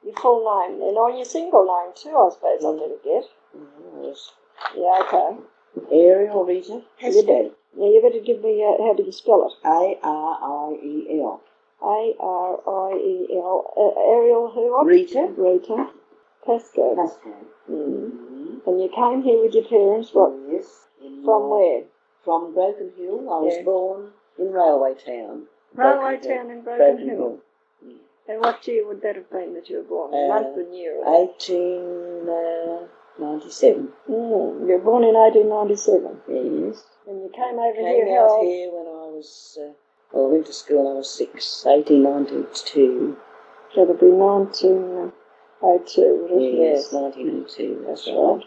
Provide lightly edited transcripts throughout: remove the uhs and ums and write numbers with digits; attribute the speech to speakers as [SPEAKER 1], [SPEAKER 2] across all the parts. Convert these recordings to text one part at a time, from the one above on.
[SPEAKER 1] Your full name then, or your single name too, I suppose I better get.
[SPEAKER 2] Yes.
[SPEAKER 1] Yeah, okay.
[SPEAKER 2] Ariel, Rita. Pascoe.
[SPEAKER 1] Yeah, you better give me, how do you spell it?
[SPEAKER 2] Ariel.
[SPEAKER 1] Ariel. Ariel who? What?
[SPEAKER 2] Rita.
[SPEAKER 1] Rita. Pascoe.
[SPEAKER 2] Pascoe.
[SPEAKER 1] And you came here with your parents, what?
[SPEAKER 2] Yes.
[SPEAKER 1] From where?
[SPEAKER 2] From Broken Hill. I was born in Railway Town.
[SPEAKER 1] Railway Town in Broken Hill. And what year would that have been that you were born? Month and year?
[SPEAKER 2] 1897.
[SPEAKER 1] You were born in 1897?
[SPEAKER 2] Yes.
[SPEAKER 1] And you came over
[SPEAKER 2] here?
[SPEAKER 1] Here
[SPEAKER 2] when I was, I went to school when I was 6, 1892.
[SPEAKER 1] So it'll be 1902, would it?
[SPEAKER 2] Yes, 1902, that's right.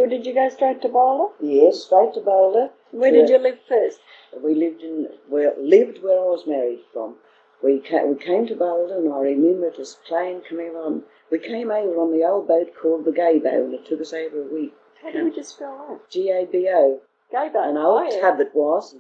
[SPEAKER 1] Did you go straight to Boulder?
[SPEAKER 2] Yes, straight to Boulder.
[SPEAKER 1] Where did you live first?
[SPEAKER 2] We lived where I was married from. We came to Boulder, and I remember this plane coming on. We came over on the old boat called the Gabo, and it took us over a week.
[SPEAKER 1] How do we spell that?
[SPEAKER 2] Gabo.
[SPEAKER 1] Gabo.
[SPEAKER 2] An old tub it was.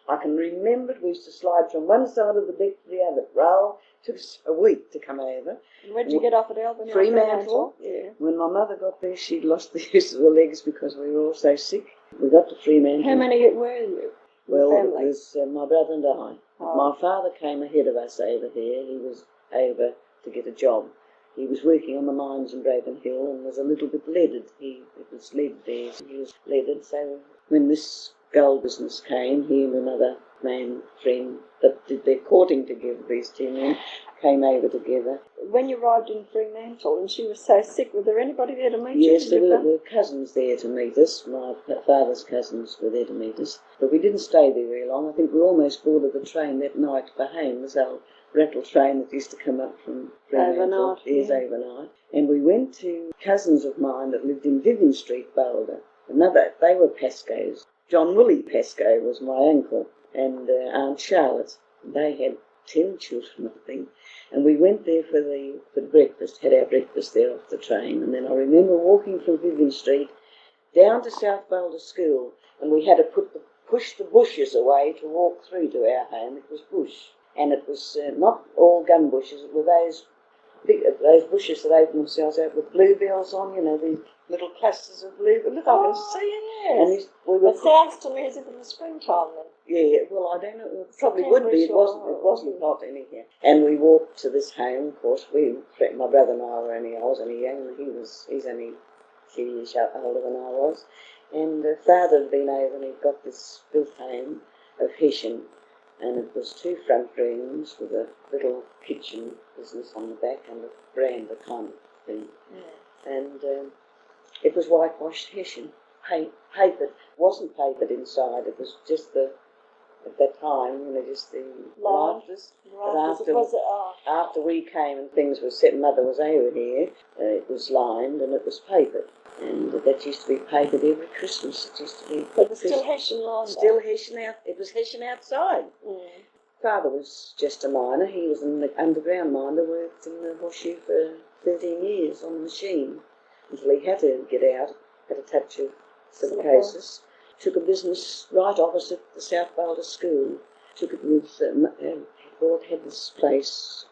[SPEAKER 2] I can remember it. We used to slide from one side of the deck to the other. Roll. It took us a week to come over.
[SPEAKER 1] And where did you get off at Albany?
[SPEAKER 2] Fremantle.
[SPEAKER 1] Yeah.
[SPEAKER 2] When my mother got there, she'd lost the use of her legs because we were all so sick. We got to Fremantle.
[SPEAKER 1] How many were you?
[SPEAKER 2] Well, it was my brother and I.
[SPEAKER 1] Oh.
[SPEAKER 2] My father came ahead of us over here. He was over to get a job. He was working on the mines in Broken Hill and was a little bit leaded. It was lead there. He was leaded. So when this gold business came, he and another friend that did their courting together, these two men, came over together.
[SPEAKER 1] When you arrived in Fremantle and she was so sick, was there anybody there to meet you?
[SPEAKER 2] Yes, there were cousins there to meet us. My father's cousins were there to meet us. But we didn't stay there very long. I think we almost boarded the train that night for home, this old rattle train that used to come up from Fremantle.
[SPEAKER 1] Overnight.
[SPEAKER 2] Yes, overnight. And we went to cousins of mine that lived in Vivian Street, Boulder. They were Pascoes. John Willie Pascoe was my uncle, and Aunt Charlotte. They had 10 children, I think. And we went there for breakfast, had our breakfast there off the train. And then I remember walking from Vivian Street down to South Boulder School, and we had to push the bushes away to walk through to our home. It was bush, and it was not all gum bushes. It were those bushes that open themselves out with bluebells on, these little clusters of bluebells. Look, I can see it.
[SPEAKER 1] Yes. And it sounds to me as if in the springtime then.
[SPEAKER 2] Yeah, well, I don't know. It probably would be. It wasn't hot anyhow. And we walked to this home. Of course, my brother and I I was only young, and he's only a few years older than I was. And father had been over, and he'd got this built home of Hessian, and it was 2 front rooms with a little kitchen business on the back and a veranda kind of thing. Yeah. And it was whitewashed Hessian, papered. It wasn't papered inside. It was just at that time, just the rafters. After we came and things were set, Mother was over here, it was lined and it was papered. And that used to be papered every Christmas. It used to be.
[SPEAKER 1] But it was still Hessian lined.
[SPEAKER 2] Still Hessian out. It was Hessian outside. Father was just a miner. He was an underground miner, worked in the Horseshoe for 13 years on the machine until he had to get out, had a touch of silicosis. Took a business right opposite the South Boulder School. Took it with, had this place,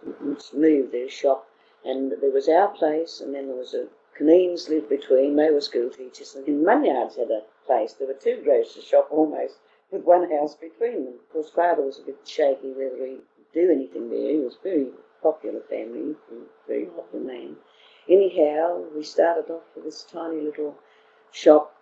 [SPEAKER 2] moved their shop, and there was our place, and then there was a Caneens lived between. They were school teachers, and in Munyards had a place. There were 2 grocery shops almost, with one house between them. Of course, Father was a bit shaky whether he'd do anything there. He was a very popular family, very popular man. Anyhow, we started off with this tiny little shop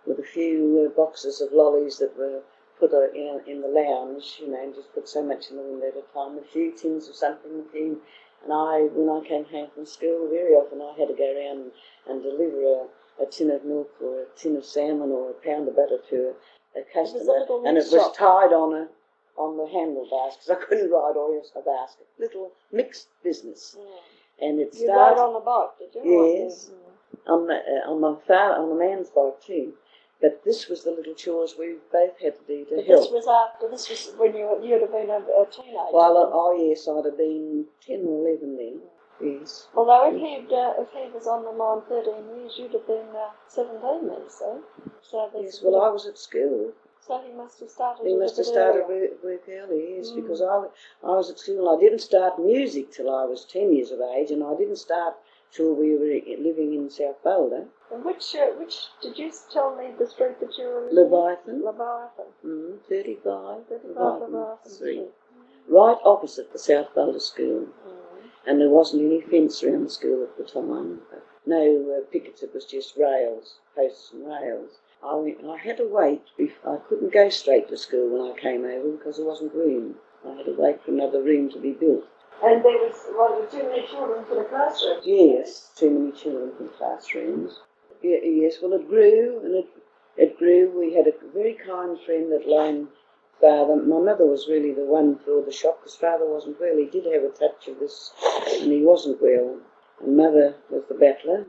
[SPEAKER 2] with a few boxes of lollies that were put in the lounge, and just put so much in the window at a time, a few tins of something, and when I came home from school, very often I had to go around and deliver a tin of milk or a tin of salmon or a pound of butter to a customer, and it was tied on the handlebars because I couldn't ride or else a basket. Little mixed business. And it started. You rode on the bike, did you? Yes. On the man's bike too. But this was the little chores we both had to do to help. This was when you'd have been a teenager. Well, yes, I'd have been 10 or 11 then. Yes. Although if he was on the mine 13 years, you'd have been 17 then, so yes, well, I was at school.
[SPEAKER 1] So he must have started.
[SPEAKER 2] He must have started work early, yes, because I was at school. I didn't start music till I was 10 years of age, and I didn't start till we were living in South Boulder.
[SPEAKER 1] And which did you tell me the street that you were in?
[SPEAKER 2] Leviathan. 35
[SPEAKER 1] Leviathan Street.
[SPEAKER 2] Right opposite the South Boulder School. And there wasn't any fence around the school at the time. No pickets, it was just rails, posts and rails. I had to wait. I couldn't go straight to school when I came over because there wasn't room. I had to wait for another room to be built.
[SPEAKER 1] And there was too many children for the classrooms?
[SPEAKER 2] Yes, too many children for the classrooms. Yes, well, it grew, and it grew. We had a very kind friend that loaned Father. My mother was really the one for the shop because Father wasn't well. He did have a touch of this, and he wasn't well. And Mother was the battler.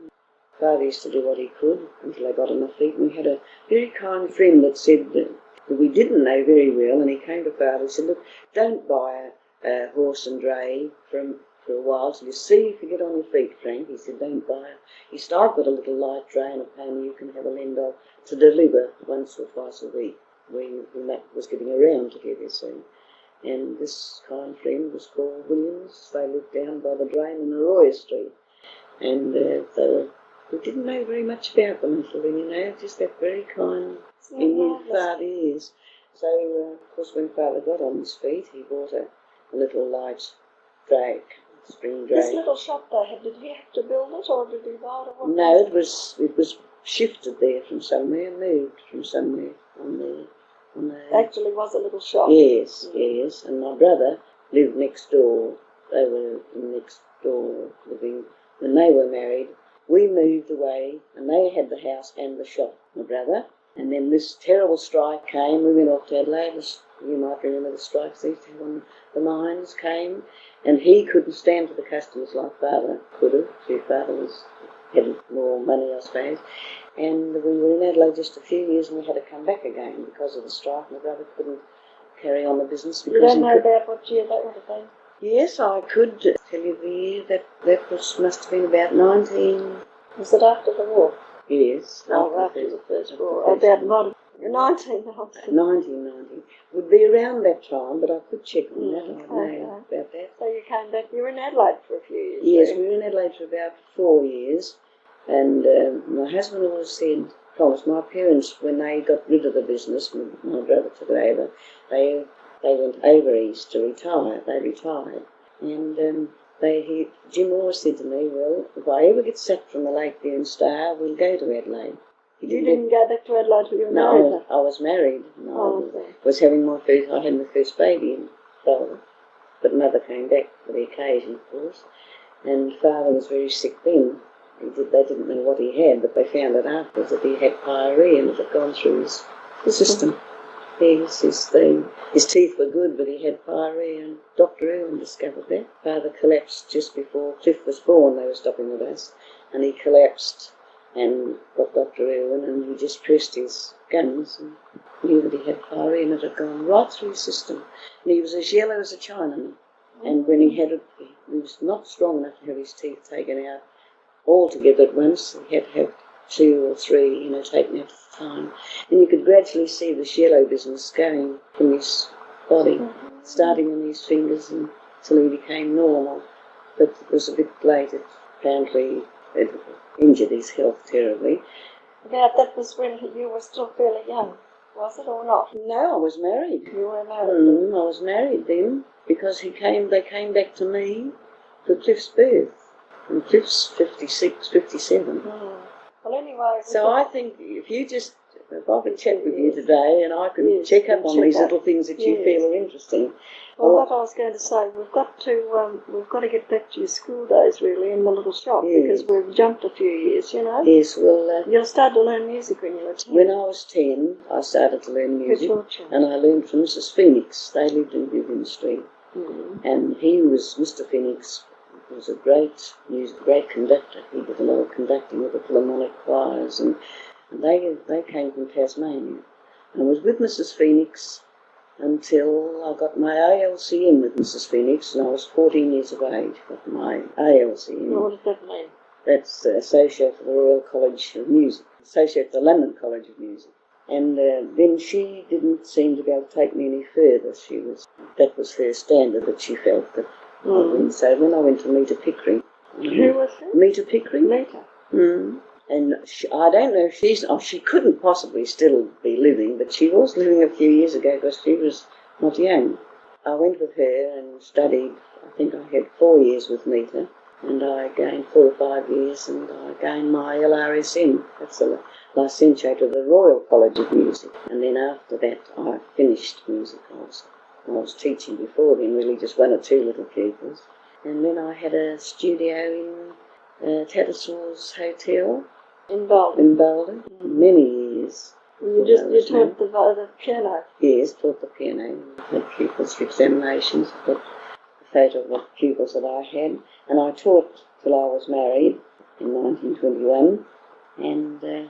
[SPEAKER 2] Father used to do what he could until I got on my feet. And we had a very kind friend that said that we didn't know very well, and he came to Father and said, look, don't buy a horse and dray for a while till you see if you get on your feet, Frank. He said, don't buy it. He said, I've got a little light dray and a pony you can have a lend of to deliver once or twice a week when that was getting around together soon. And this kind friend was called Williams. They lived down by the drain in Arroyo Street. And we didn't know very much about them until then, just that very kind Indian Father is. So, of course, when Father got on his feet, he bought a little light drag, spring drag.
[SPEAKER 1] This little shop they had, did he have to build it or did he buy it?
[SPEAKER 2] No, it was shifted there from somewhere, moved from somewhere on there.
[SPEAKER 1] Actually was a little shop.
[SPEAKER 2] Yes, yes. And my brother lived next door. They were next door living. When they were married, we moved away and they had the house and the shop, my brother. And then this terrible strike came. We went off to Adelaide. You might remember the strikes these two when the mines came. And he couldn't stand for the customers like Father could have. See, Father had more money, I suppose. And we were in Adelaide just a few years and we had to come back again because of the strike. My brother couldn't carry on the business. Because
[SPEAKER 1] you don't know about what year that would have been?
[SPEAKER 2] Yes, I could tell you the year. That must have been about 19...
[SPEAKER 1] Was it after the war?
[SPEAKER 2] Yes.
[SPEAKER 1] After the First War. About 1990.
[SPEAKER 2] 1990. Would be around that time, but I could check on that. I know about that.
[SPEAKER 1] So you came back, you were in Adelaide for a few years?
[SPEAKER 2] Yes, we were in Adelaide for about 4 years. And my husband always said, promised my parents, when they got rid of the business, my brother took it over, they went over east to retire. They retired. And Jim always said to me, well, if I ever get sacked from the Lakeview and Star, we'll go to Adelaide.
[SPEAKER 1] You didn't go back to Adelaide till you were married?
[SPEAKER 2] No, I was married. I was having I had my first baby in Boulder. But Mother came back for the occasion, of course. And Father was very sick then. They didn't know what he had, but they found out afterwards that he had pyorrhea and it had gone through his system. His teeth were good, but he had pyorrhea, and Dr. Irwin discovered that. Father collapsed just before Cliff was born. They were stopping with us, and he collapsed and got Dr. Irwin, and he just pressed his gums and knew that he had pyorrhea, and it had gone right through his system. And he was as yellow as a Chinaman. And when he had it, he was not strong enough to have his teeth taken out altogether at once. He had to have 2 or 3, taken out at a time. And you could gradually see this yellow business going from his body, starting on his fingers until he became normal. But it was a bit late. Apparently it injured his health terribly.
[SPEAKER 1] Now, that was when you were still fairly young, was it, or not?
[SPEAKER 2] No, I was married.
[SPEAKER 1] You were married?
[SPEAKER 2] I was married then, because they came back to me for Cliff's birth. And Cliff's 56, 57.
[SPEAKER 1] Well, anyway...
[SPEAKER 2] So I think if I could chat with you today and I could check up on these little things that you feel are interesting.
[SPEAKER 1] Well, what I was going to say, we've got to get back to your school days, really, in the little shop, because we've jumped a few years,
[SPEAKER 2] Yes, well...
[SPEAKER 1] you started to learn music when you were 10.
[SPEAKER 2] When I was 10, I started to learn music, and I learned from Mrs. Phoenix. They lived in Vivian Street. And Mr. Phoenix was a great conductor. He did a lot of conducting with the Philharmonic choirs, and they came from Tasmania. And I was with Mrs. Phoenix until I got my ALCM with Mrs. Phoenix, and I was 14 years of age. Got my ALCM.
[SPEAKER 1] What does that mean?
[SPEAKER 2] That's Associate for the Royal College of Music, Associate for the London College of Music. And then she didn't seem to be able to take me any further. That was her standard that she felt that I wouldn't. So then I went to Rita Pickering.
[SPEAKER 1] Who was it?
[SPEAKER 2] Rita Pickering.
[SPEAKER 1] Rita.
[SPEAKER 2] And I don't know if she couldn't possibly still be living, but she was living a few years ago because she was not young. I went with her and studied. I think I had 4 years with Rita, and I gained 4 or 5 years, and I gained my LRSM. That's the licentiate of the Royal College of Music. And then after that, I finished music. I was teaching before then, really just 1 or 2 little pupils. And then I had a studio in Tattersall's Hotel
[SPEAKER 1] in Boulder.
[SPEAKER 2] Many years.
[SPEAKER 1] You taught the piano?
[SPEAKER 2] Yes, taught the piano. Had pupils for examinations. I've got a photo of the pupils that I had. And I taught till I was married in 1921 and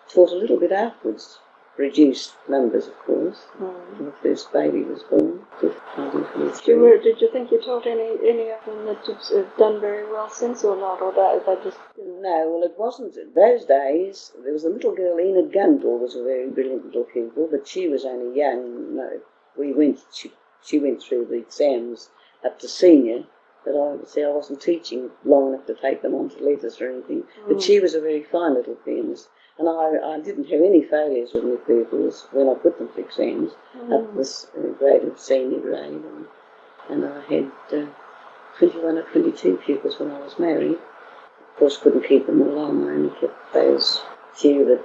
[SPEAKER 2] taught a little bit afterwards. Reduced numbers, of course. When the first baby was born, 1923.
[SPEAKER 1] Did you think you taught any of them that have done very well since or not? Or they just...
[SPEAKER 2] No, well, it wasn't. Those days, there was a little girl, Enid Gundle, was a very brilliant little pupil, but she was only young. No, she went through the exams up to senior, but I would say I wasn't teaching long enough to take them on to letters or anything. But she was a very fine little pianist. And I didn't have any failures with my pupils when I put them for exams up this grade of senior grade. And I had 21 or 22 pupils when I was married. Of course, couldn't keep them all on. I only kept those few that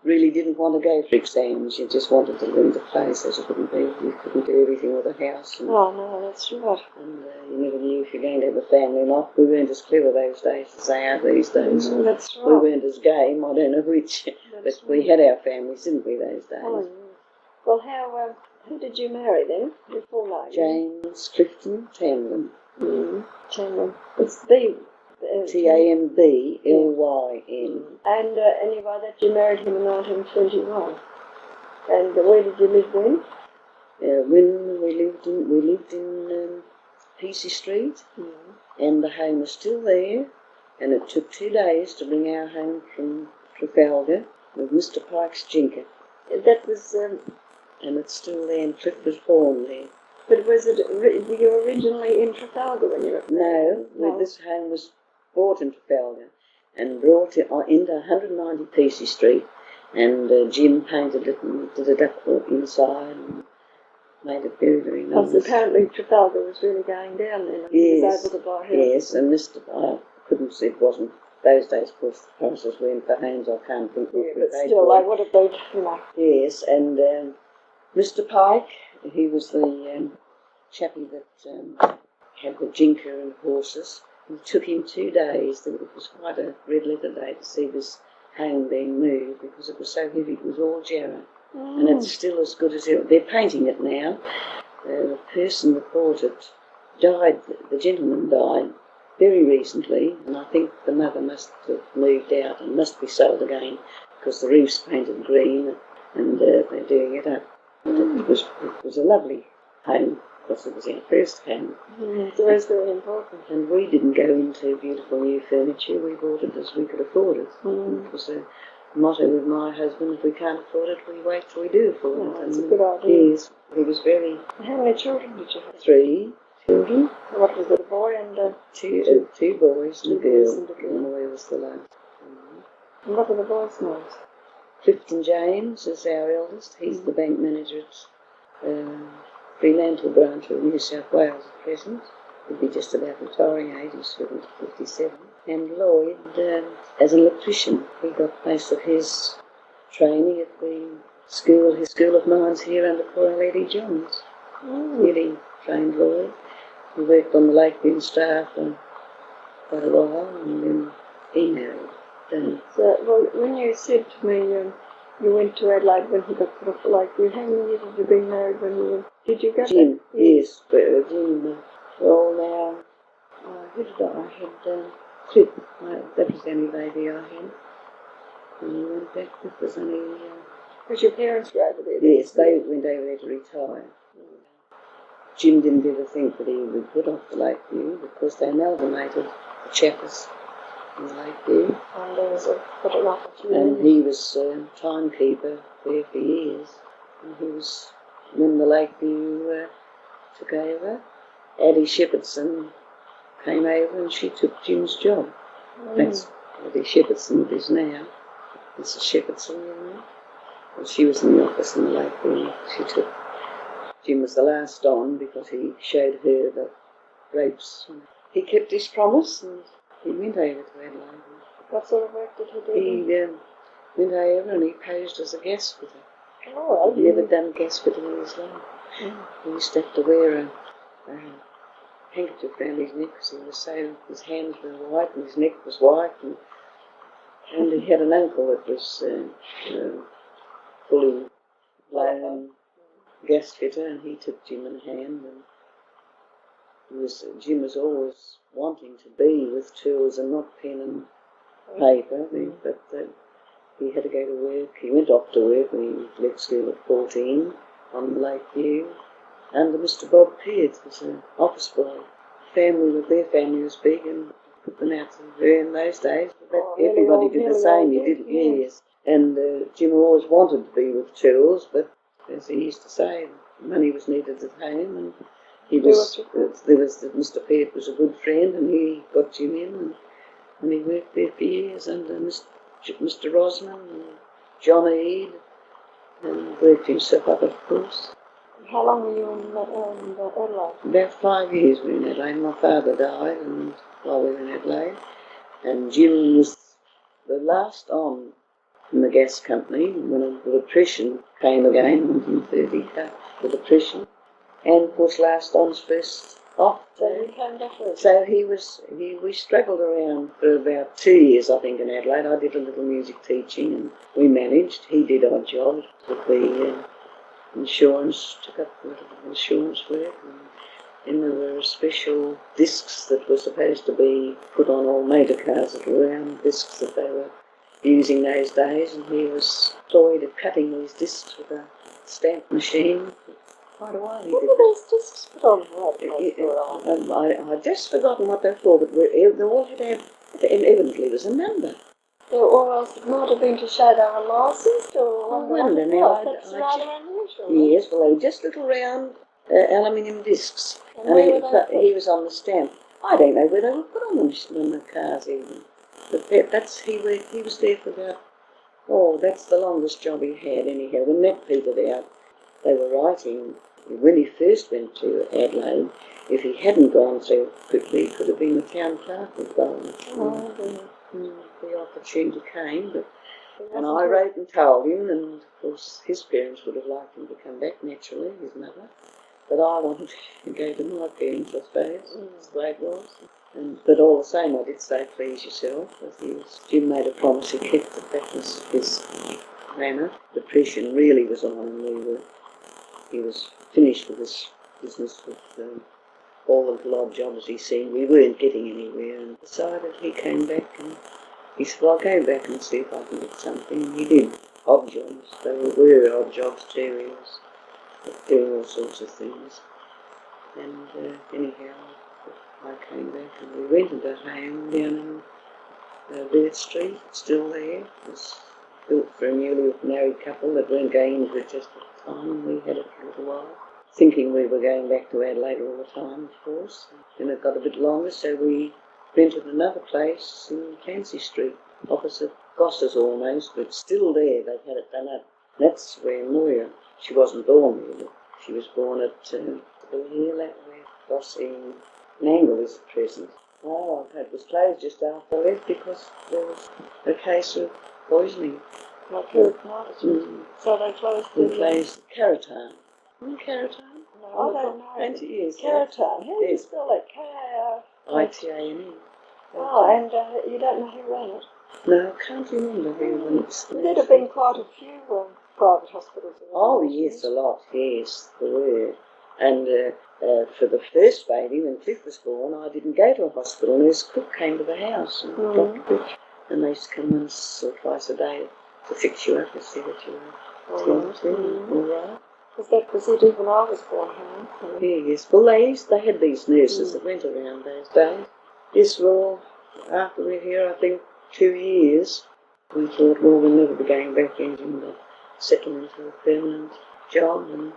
[SPEAKER 2] really didn't want to go for exams. You just wanted to learn to play, so you couldn't do everything with a house. And,
[SPEAKER 1] no, that's right.
[SPEAKER 2] And you never knew if you're going to have a family or not. We weren't as clever those days as they are these days.
[SPEAKER 1] That's right.
[SPEAKER 2] We weren't as game, I don't know which, but we had our families, didn't we, those days?
[SPEAKER 1] Oh, yeah. Well, who did you marry then? Your full name?
[SPEAKER 2] James Clifton Tamblyn.
[SPEAKER 1] Tamblyn. It's B.
[SPEAKER 2] Tamblyn.
[SPEAKER 1] And anyway, that you married him in 1921. And where did you live then?
[SPEAKER 2] When we lived in Pesey Street, and the home is still there. And it took 2 days to bring our home from Trafalgar with Mr. Pike's Jinker.
[SPEAKER 1] That was...
[SPEAKER 2] and it's still there, and Cliff was born there.
[SPEAKER 1] But were you originally in Trafalgar when you were...
[SPEAKER 2] No. This home was bought in Trafalgar and brought it into 190 Pesey Street, and Jim painted it and did it up inside and made it very, very nice.
[SPEAKER 1] Because apparently Trafalgar was really going down then, and he was able to buy houses.
[SPEAKER 2] Yes, and it wasn't, those days, of course, the prices went for homes, I can't think what we
[SPEAKER 1] but
[SPEAKER 2] paid
[SPEAKER 1] still,
[SPEAKER 2] for.
[SPEAKER 1] what have they done?
[SPEAKER 2] Yes, and Mr. Pike, he was the chappie that had the jinker and horses. It took him 2 days. It was quite a red letter day to see this home being moved because it was so heavy. It was all jarrah. And it's still as good as ever. They're painting it now. The person that bought it died. The gentleman died very recently, and I think the mother must have moved out and must be sold again because the roof's painted green and they're doing it up. It was a lovely home because it was our first home.
[SPEAKER 1] It was very important.
[SPEAKER 2] And we didn't go into beautiful new furniture. We bought it as we could afford it. It was a motto with my husband: if we can't afford it, we wait till we do afford it.
[SPEAKER 1] That's a good idea.
[SPEAKER 2] Yes, he was very...
[SPEAKER 1] How many children did you have?
[SPEAKER 2] 3 children.
[SPEAKER 1] What was it, a boy and
[SPEAKER 2] two boys and a girl.
[SPEAKER 1] And a girl.
[SPEAKER 2] And the boy was the last.
[SPEAKER 1] And what were the boys' names?
[SPEAKER 2] Clifton James is our eldest. He's the bank manager at Fremantle branch of New South Wales at present. He'd be just about retiring age, he's 57. And Lloyd, as an electrician, he got most of his training at the school, his School of Mines here under poor old Eddie Johns. Eddie trained Lloyd. He worked on the Lakeview staff for quite a while, and then he married.
[SPEAKER 1] So, well, when you said to me you went to Adelaide when he got put off the Lakeview, how many years had you been married when you were... Did you go
[SPEAKER 2] Jim,
[SPEAKER 1] back?
[SPEAKER 2] yes, Jim. Well, now, who did I had? Cliff. That was the only baby I had. And we went back. Cliff was only...
[SPEAKER 1] Was your parents were over there?
[SPEAKER 2] Yes, they went over there to retire. Jim didn't ever think that he would put off the Lakeview because they amalgamated the Chappers in the Lakeview.
[SPEAKER 1] And there was a photographer.
[SPEAKER 2] And he was timekeeper there for years. And he was, when the Lakeview took over, Addie Shepherdson came over and she took Jim's job. That's Addie Shepherdson is now. Mrs. Shepherdson, you know. And she was in the office in the Lakeview. Jim was the last on because he showed her the ropes. He kept his promise and he went over to Adelaide.
[SPEAKER 1] What sort of work did he do?
[SPEAKER 2] He went over and he posed as a gas fitter.
[SPEAKER 1] Oh,
[SPEAKER 2] He'd never done gas fitting in his life. He used to have to wear a handkerchief around his neck because his hands were white and his neck was white. And he had an uncle that was fully blown gas fitter, and he took Jim in hand. And Jim was always wanting to be with tools and not pen and paper, but he had to go to work. He went off to work when he left school at 14 on the Lakeview under Mr. Bob Peart, was an office boy. Their family was big and put them out to her in those days. But everybody did the same, you did, yes. And Jim always wanted to be with tools, but as he used to say, money was needed at home, and Mr. Peart was a good friend, and he got Jim in, and he worked there for years under Mr. Rosman and John Eade, and worked himself up, of course.
[SPEAKER 1] How long were you in Adelaide?
[SPEAKER 2] About 5 years we were in Adelaide. My father died while we were in Adelaide, and Jim was the last on in the gas company when the depression came again, 1930, the depression, and was last on's first off.
[SPEAKER 1] So he came back with.
[SPEAKER 2] So we struggled around for about 2 years, I think, in Adelaide. I did a little music teaching and we managed. He did odd jobs with the insurance, took up a little insurance work. And there were special discs that were supposed to be put on all motor cars, little round discs that they were using those days, and he was employed at cutting these discs with a stamp machine for quite a while.
[SPEAKER 1] What were those discs put on?
[SPEAKER 2] I've just forgotten what they're for, but they all had to have, evidently it was a number.
[SPEAKER 1] Or else it might have been to show they were licensed, or
[SPEAKER 2] I wonder now.
[SPEAKER 1] That's rather unusual.
[SPEAKER 2] Yes, well, they were just little round aluminium discs.
[SPEAKER 1] And
[SPEAKER 2] he was on the stamp. I don't know where they were put on the cars even. But he was there for about, that's the longest job he had anyhow. When that petered out, they were writing, when he first went to Adelaide, if he hadn't gone so quickly, he could have been the town clerk of Boulder. The opportunity came, and I wrote and told him, and of course his parents would have liked him to come back naturally, his mother. But I wanted to go to my parents, I suppose, that's the way it was. But all the same, I did say, please yourself, because Jim made a promise he kept that was his manner. Depression really was on, and he was finished with his business with all the little odd jobs he'd seen. We weren't getting anywhere, and decided he came back, and he said, well, I'll go back and see if I can get something. And he did odd jobs. They were odd jobs too. He was doing all sorts of things. And anyhow, I came back and we rented a home down in Bird Street, still there. It was built for a newly married couple that weren't going into it just at the time, and we had it for a little while, thinking we were going back to Adelaide all the time, of course. Then it got a bit longer, so we rented another place in Clancy Street, opposite Goss's almost, but still there. They've had it done up. That's where Moya, she wasn't born there, but she was born at here, that way. Gossi Nangle is present. Oh, it was closed just after I left because there was a case of poisoning.
[SPEAKER 1] Like peritonitis. So they closed
[SPEAKER 2] the... They closed Caratan. Caratan?
[SPEAKER 1] No, I don't know.
[SPEAKER 2] 20 years.
[SPEAKER 1] Caratan. How do you spell it?
[SPEAKER 2] K-A-R-I-T-A-N-E.
[SPEAKER 1] Oh, and you don't know who ran it?
[SPEAKER 2] No, I can't remember who ran it.
[SPEAKER 1] There'd have been quite a few private hospitals.
[SPEAKER 2] Oh, yes, a lot, yes, there were. And for the first baby, when Cliff was born, I didn't go to a hospital. Nurse Cook came to the house, and Dr. Cook, and they used to come once or twice a day to fix you up and see what you were all right.
[SPEAKER 1] Was it even I was born home?
[SPEAKER 2] Yes, well, they had these nurses that went around those days. Yes, well, after we were here, I think 2 years, we thought, well, we'll never be going back in the settle into a permanent job, and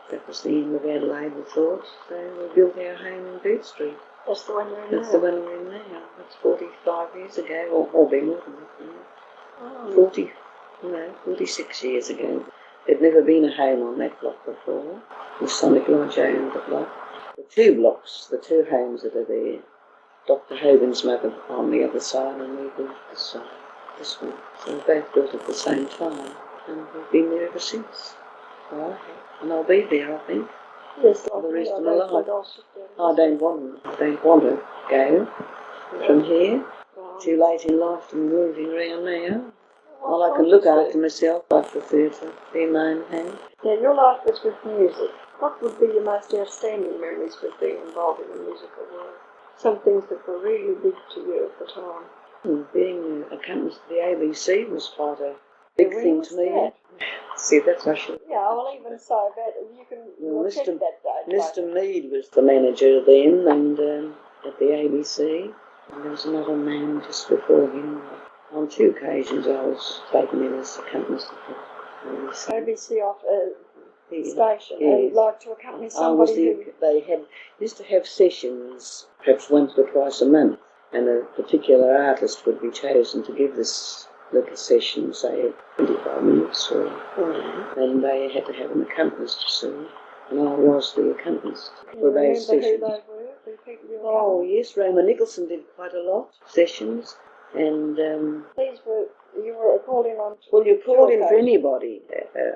[SPEAKER 2] that was the end of Adelaide, we thought. So we built our home in Boot Street.
[SPEAKER 1] That's the one you're in
[SPEAKER 2] That's
[SPEAKER 1] now?
[SPEAKER 2] the one we're in now. That's 45 years ago, or be more than that.
[SPEAKER 1] Oh.
[SPEAKER 2] 46 years ago. There'd never been a home on that block before. The Sonic Lodge owned the block. The two blocks, the two homes that are there, Dr. Hogan's mother on the other side, and we built this one. So we both built at the same time, and we've been there ever since. Well, and I'll be there, I think,
[SPEAKER 1] Yes,
[SPEAKER 2] for the
[SPEAKER 1] like
[SPEAKER 2] rest
[SPEAKER 1] me,
[SPEAKER 2] of
[SPEAKER 1] I
[SPEAKER 2] my
[SPEAKER 1] don't
[SPEAKER 2] life.
[SPEAKER 1] think I'll sit down.
[SPEAKER 2] I don't want to go from here.
[SPEAKER 1] Right.
[SPEAKER 2] Too late in life to be moving around now.
[SPEAKER 1] What
[SPEAKER 2] Well, I can
[SPEAKER 1] can't
[SPEAKER 2] look
[SPEAKER 1] you
[SPEAKER 2] after
[SPEAKER 1] do?
[SPEAKER 2] myself. I prefer to be my own home.
[SPEAKER 1] Yeah, your life was with music. What would be your most outstanding memories with being involved in the musical world? Some things that were really big to you at the time.
[SPEAKER 2] Being a accompanist to the ABC was quite a big
[SPEAKER 1] When
[SPEAKER 2] thing
[SPEAKER 1] was
[SPEAKER 2] to me.
[SPEAKER 1] that?
[SPEAKER 2] See, that's I should.
[SPEAKER 1] Yeah, I will even say that you can
[SPEAKER 2] Well,
[SPEAKER 1] check
[SPEAKER 2] Mr.
[SPEAKER 1] that date.
[SPEAKER 2] Mr. Mead was the manager then, and at the ABC, and there was another man just before him. On 2 occasions, I was taken in as accompanist at the ABC.
[SPEAKER 1] ABC off
[SPEAKER 2] Yeah.
[SPEAKER 1] station,
[SPEAKER 2] Yes.
[SPEAKER 1] and like to accompany
[SPEAKER 2] I was
[SPEAKER 1] somebody who...
[SPEAKER 2] they used to have sessions, perhaps once or twice a month, and a particular artist would be chosen to give this little session, say 25 minutes, and they had to have an accompanist, you see, and I was the accompanist for those
[SPEAKER 1] remember who
[SPEAKER 2] sessions.
[SPEAKER 1] they were, the people you
[SPEAKER 2] Oh
[SPEAKER 1] accompanied?
[SPEAKER 2] yes, Roma Nicholson did quite a lot sessions, and
[SPEAKER 1] These were, you were calling on...
[SPEAKER 2] well, you called in for
[SPEAKER 1] occasions.
[SPEAKER 2] anybody.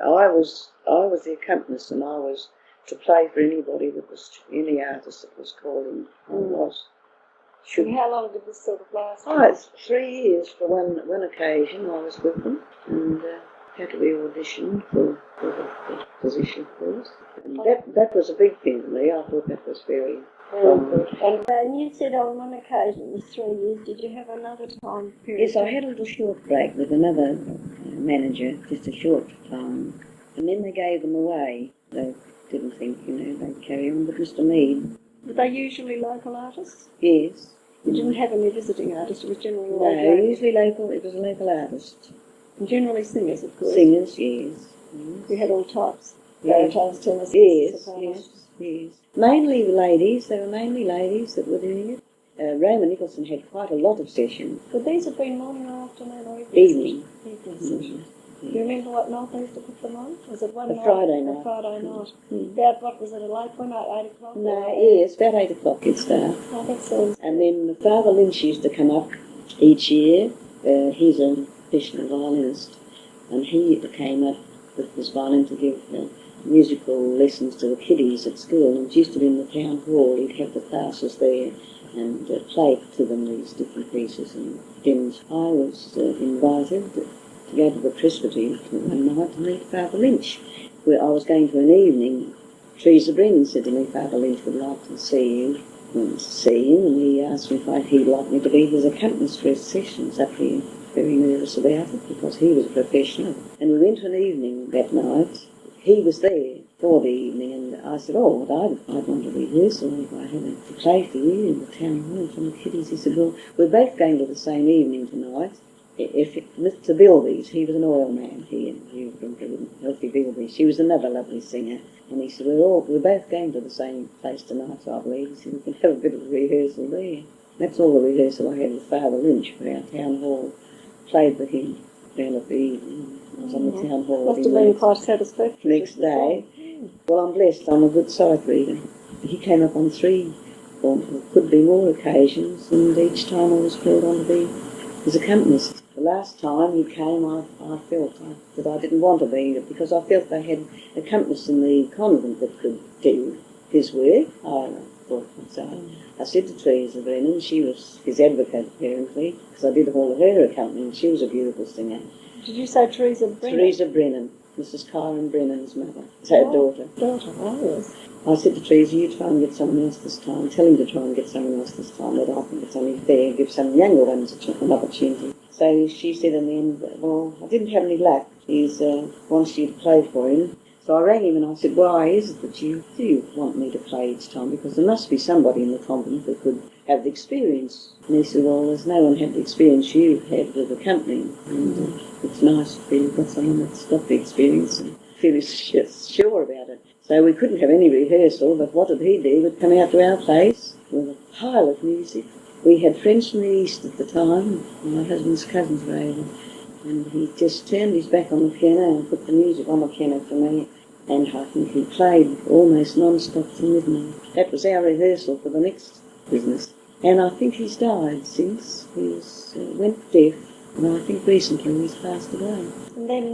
[SPEAKER 2] I was the accompanist, and I was to play for anybody that was any artist that was calling. I was.
[SPEAKER 1] And how long did this sort of last?
[SPEAKER 2] Oh, it's 3 years for one occasion I was with them, and had to be auditioned for the position, of course. And that was a big thing to me. I thought that was very
[SPEAKER 1] good. And you said on one occasion, it was 3 years, did you have another time period?
[SPEAKER 2] Yes, I had a little short break with another manager, just a short time, and then they gave them away. They didn't think, they'd carry on. But Mr. Mead...
[SPEAKER 1] Were they usually local artists?
[SPEAKER 2] Yes.
[SPEAKER 1] You didn't have any visiting artists, it was generally
[SPEAKER 2] No,
[SPEAKER 1] local?
[SPEAKER 2] usually local. It was a local artist.
[SPEAKER 1] And generally singers, of course?
[SPEAKER 2] Singers, yes.
[SPEAKER 1] You had all types?
[SPEAKER 2] Yes.
[SPEAKER 1] Baritons, tenors,
[SPEAKER 2] Yes,
[SPEAKER 1] sopranos?
[SPEAKER 2] yes. Mainly ladies. There were mainly ladies that were doing it. Roma Nicholson had quite a lot of sessions.
[SPEAKER 1] Would these have been morning or afternoon or
[SPEAKER 2] Evening.
[SPEAKER 1] Evening sessions. Do you remember what night they used to put them on? Was it one
[SPEAKER 2] A
[SPEAKER 1] night?
[SPEAKER 2] Friday night.
[SPEAKER 1] A Friday night.
[SPEAKER 2] Mm.
[SPEAKER 1] About, what was it, a late one, 8 o'clock?
[SPEAKER 2] No, yes, about 8 o'clock it'd start.
[SPEAKER 1] Oh, that sounds...
[SPEAKER 2] And then Father Lynch used to come up each year. He's a professional violinist, and he came up with his violin to give musical lessons to the kiddies at school, and it used to be in the town hall. He'd have the classes there and play to them these different pieces and hymns. I was invited to go to the presbytery one night to meet Father Lynch, where I was going to an evening. Teresa Brennan said to me, Father Lynch would like to see you. I went to see him, and he asked me if he'd like me to be his accompanist for his sessions up here. Very nervous about it, because he was a professional. And we went to an evening that night. He was there for the evening, and I said, oh, I'd want to rehearsal if I had to play for you in the town hall in front of kiddies. He said, well, we're both going to the same evening tonight. Mr. Bilby's, he was an oil man, he and you from Healthy Bilby. She was another lovely singer. And he said, we're both going to the same place tonight, so I believe. He said, we can have a bit of a rehearsal there. That's all the rehearsal I had with Father Lynch for our town hall. Played with him down at the evening. I was on the town hall.
[SPEAKER 1] Must have been quite satisfactory.
[SPEAKER 2] Next day. Well, I'm blessed. I'm a good sight reader. He came up on 3, or could be more occasions, and each time I was called on to be his accompanist. The last time he came, I felt that I didn't want to be, because I felt they had accompanists in the convent that could do his work. I thought so. I said to Teresa Brennan, she was his advocate apparently, because I did all of her accompanying. She was a beautiful singer.
[SPEAKER 1] Did you say Teresa Brennan?
[SPEAKER 2] Teresa Brennan, Mrs. Kyron Brennan's mother, daughter.
[SPEAKER 1] Daughter, oh yes.
[SPEAKER 2] I said to Teresa, you try and get someone else this time. Tell him to try and get someone else this time, that I think it's only fair. Give some younger ones an opportunity. So she said in the end, well, I didn't have any luck. He wants you to play for him. So I rang him and I said, why is it that you do want me to play each time? Because there must be somebody in the convent that could have the experience. And he said, well, there's no one had the experience you've had with accompanying. And it's nice to feel you've got someone that's got the experience and feel sure about it. So we couldn't have any rehearsal, but what did he do? He would come out to our place with a pile of music. We had friends from the east at the time. My husband's cousins were over. And he just turned his back on the piano and put the music on the piano for me. And I think he played almost non-stop till midnight. That was our rehearsal for the next business. And I think he's died since. He went deaf, and I think recently he's passed away.
[SPEAKER 1] And then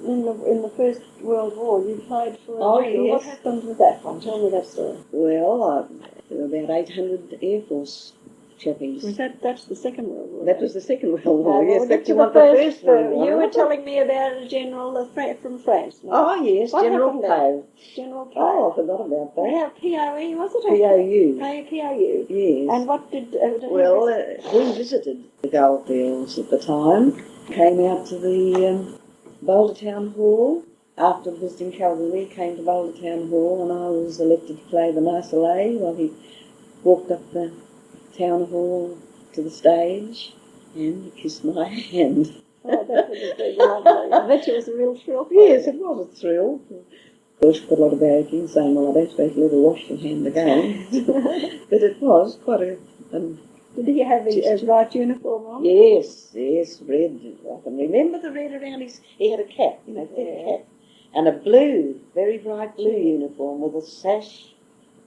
[SPEAKER 1] in the First World War, you played for
[SPEAKER 2] Yes.
[SPEAKER 1] What happened with that one? Tell me that story.
[SPEAKER 2] Well, there were about 800 Air Force chappies.
[SPEAKER 1] That's the Second World War.
[SPEAKER 2] That was the Second World War,
[SPEAKER 1] No,
[SPEAKER 2] yes.
[SPEAKER 1] we'll
[SPEAKER 2] That's
[SPEAKER 1] get to
[SPEAKER 2] not
[SPEAKER 1] the
[SPEAKER 2] the
[SPEAKER 1] First
[SPEAKER 2] World War.
[SPEAKER 1] You were telling me about a general from France. No?
[SPEAKER 2] Oh, yes,
[SPEAKER 1] What
[SPEAKER 2] General
[SPEAKER 1] happened there?
[SPEAKER 2] Poe.
[SPEAKER 1] General Poe.
[SPEAKER 2] Oh, I forgot about that.
[SPEAKER 1] Yeah, P-O-E, was it?
[SPEAKER 2] P-O-U.
[SPEAKER 1] P-O-U.
[SPEAKER 2] Yes.
[SPEAKER 1] And what did
[SPEAKER 2] Well, he visited the goldfields at the time, came out to the Boulder Town Hall. After visiting Kalgoorlie, he came to Boulder Town Hall, and I was elected to play the Marseillaise while he walked up the town hall to the stage and kissed my hand.
[SPEAKER 1] Oh, that would have been lovely. I bet it was a real thrill for
[SPEAKER 2] Yes,
[SPEAKER 1] you.
[SPEAKER 2] it was a thrill. Of course, got a lot of barracking saying, well, I don't suppose you'll ever wash your hand again. But it was quite a...
[SPEAKER 1] Did he have his bright uniform on?
[SPEAKER 2] Yes, red. I can remember the red around his... He had a cap, thick cap. And a blue, very bright blue uniform with a sash.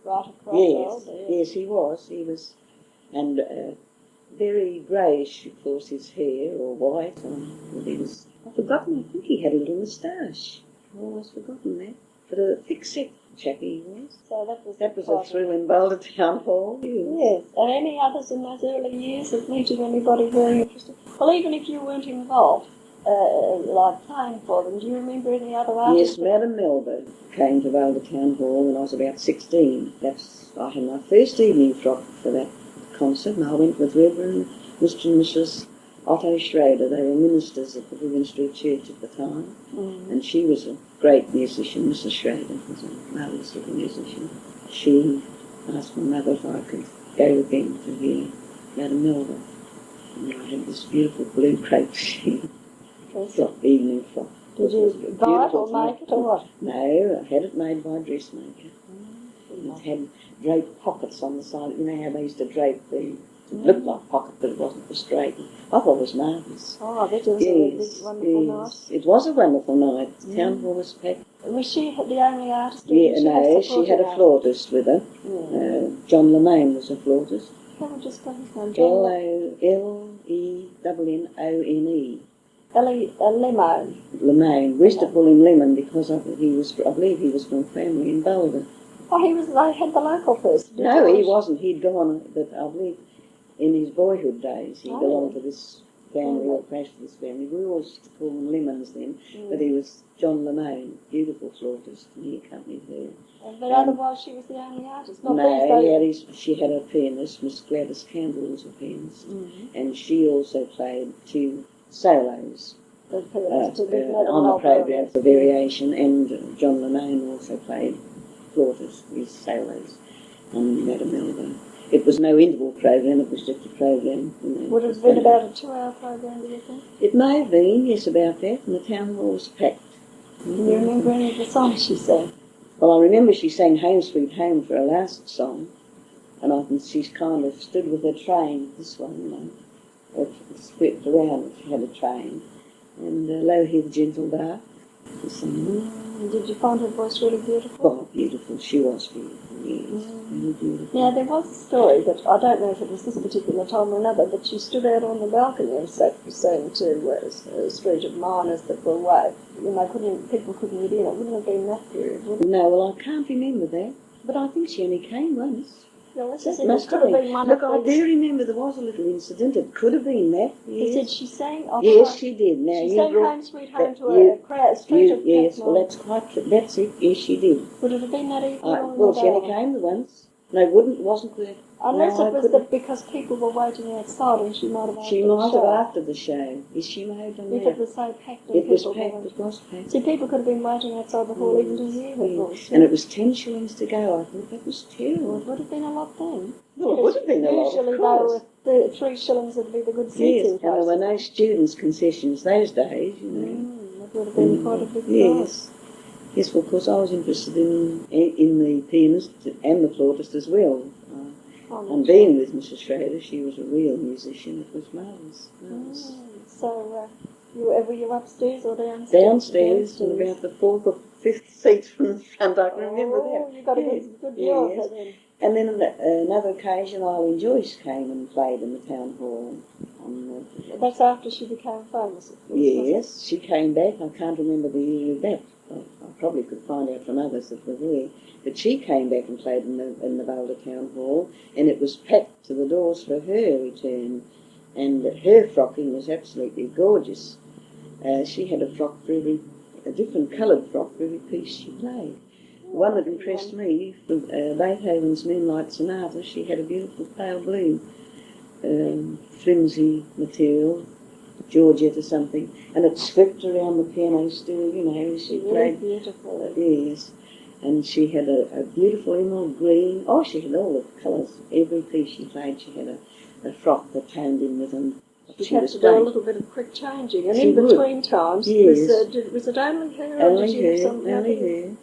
[SPEAKER 1] Right across.
[SPEAKER 2] Yes, he was. And very greyish, of course, his hair, or white. I've forgotten, I think he had a little moustache. I've almost forgotten that. But a thick-set chappie he was.
[SPEAKER 1] So
[SPEAKER 2] that was a thrill in Boulder Town Hall.
[SPEAKER 1] Yes. And any others in those early years of meeting anybody very interesting? Well, even if you weren't involved, like playing for them, do you remember any other artists?
[SPEAKER 2] Yes, Madam Melba came to Boulder Town Hall when I was about 16. I had my first evening frock for that concert, and I went with Reverend Mr. and Mrs. Otto Schrader. They were ministers at the William Street Church at the time, and she was a great musician. Mrs. Schrader was a marvellous little musician. She asked my mother if I could go with them to hear Madam Melba. And I had this beautiful blue crepe frock, evening frock.
[SPEAKER 1] Did you buy it or make it or what?
[SPEAKER 2] No, I had it made by a dressmaker. It had draped pockets on the side. You know how they used to drape the... It looked like pocket, but it wasn't, it was straight. I thought it was marvellous.
[SPEAKER 1] Oh, I bet it was a wonderful night.
[SPEAKER 2] It was a wonderful night. The town hall was packed.
[SPEAKER 1] Was she the only artist?
[SPEAKER 2] Yeah, she had a flautist with her. John Lemmone was a flautist.
[SPEAKER 1] Can we just spell his name?
[SPEAKER 2] Lemmone.
[SPEAKER 1] Lemmone.
[SPEAKER 2] Lemmone. We used to call him Lemon because I believe he was from a family in Boulder.
[SPEAKER 1] Oh, they had the local person.
[SPEAKER 2] No, he wasn't. He'd gone, but I believe in his boyhood days he belonged to this family or crashed with this family. We always used to call them Lemons then, but he was John Lemmone, beautiful flautist, and he accompanied her.
[SPEAKER 1] But otherwise she was the only artist.
[SPEAKER 2] She had a pianist, Miss Gladys Campbell was a pianist, and she also played 2 solos on the program for variation, and John Lemmone also played flautist, his solos on Madam Melba. It was no interval program, it was just a program.
[SPEAKER 1] Would it have been about a 2-hour program, do you think?
[SPEAKER 2] It may have been, yes, about that, and the town hall was packed.
[SPEAKER 1] Can you remember any of the songs she sang?
[SPEAKER 2] Well, I remember she sang Home Sweet Home for her last song, and she's kind of stood with her train, this one, it swept around, she had a train, and Low Here the Gentle Dark, she sang.
[SPEAKER 1] Did you find her voice really beautiful?
[SPEAKER 2] Oh, beautiful, she was beautiful, yes, really beautiful.
[SPEAKER 1] Now, there was a story, but I don't know if it was this particular time or another, that she stood out on the balcony and sang to a street of miners that were away. People couldn't get in. It wouldn't have been that period, would it?
[SPEAKER 2] No, well, I can't remember that, but I think she only came once.
[SPEAKER 1] Well,
[SPEAKER 2] Look, I do remember there was a little incident. It could have been that. Yes.
[SPEAKER 1] He said she sang.
[SPEAKER 2] Yes, she did. Now
[SPEAKER 1] she sang "Home Sweet Home" to a crowd, street of
[SPEAKER 2] well, that's quite true. That's it. Yes, she did.
[SPEAKER 1] Would it have been that evening?
[SPEAKER 2] Well, she only came once. No, wasn't there.
[SPEAKER 1] Unless
[SPEAKER 2] No,
[SPEAKER 1] it was because people were waiting outside and she might have after
[SPEAKER 2] She
[SPEAKER 1] the
[SPEAKER 2] might have
[SPEAKER 1] show.
[SPEAKER 2] after the show. Is she made on
[SPEAKER 1] If
[SPEAKER 2] that?
[SPEAKER 1] it was so packed and
[SPEAKER 2] It was
[SPEAKER 1] people
[SPEAKER 2] packed,
[SPEAKER 1] were
[SPEAKER 2] it was packed.
[SPEAKER 1] See, people could have been waiting outside the hall even to hear the voice.
[SPEAKER 2] And it was 10 shillings to go. I thought that was terrible.
[SPEAKER 1] Well, it would have been a lot then.
[SPEAKER 2] Well, it would have been a lot,
[SPEAKER 1] Usually
[SPEAKER 2] of course.
[SPEAKER 1] they were 3 shillings would be the good
[SPEAKER 2] Yes,
[SPEAKER 1] seating
[SPEAKER 2] and there were no students' concessions those days, you know.
[SPEAKER 1] That would have been quite a big price.
[SPEAKER 2] Yes. Yes, well, of course, I was interested in the pianist and the flautist as well. And being with Mrs. Schrader, she was a real musician. It was marvellous.
[SPEAKER 1] So, were you upstairs or downstairs?
[SPEAKER 2] Downstairs, and about the 4th or 5th seat from the front. I can remember that.
[SPEAKER 1] You got a good view of it then.
[SPEAKER 2] And then on another occasion, Eileen Joyce came and played in the town hall.
[SPEAKER 1] That's after she became famous, of course.
[SPEAKER 2] Yes, she came back. I can't remember the year of that. I probably could find out from others that were there. But she came back and played in the Boulder Town Hall, and it was packed to the doors for her return. And her frocking was absolutely gorgeous. She had a different coloured frock for every piece she played. One that impressed me, from Beethoven's Moonlight Sonata, she had a beautiful pale blue flimsy material, Georgette or something, and it swept around the piano stool, you know, as she played.
[SPEAKER 1] Beautiful.
[SPEAKER 2] Yes, and she had a beautiful emerald green. Oh, she had all the colours. Every piece she played, she had a frock that toned in with them.
[SPEAKER 1] She had to do a little bit of quick changing, and
[SPEAKER 2] she
[SPEAKER 1] in between times,
[SPEAKER 2] yes.
[SPEAKER 1] was it only her?
[SPEAKER 2] Only her.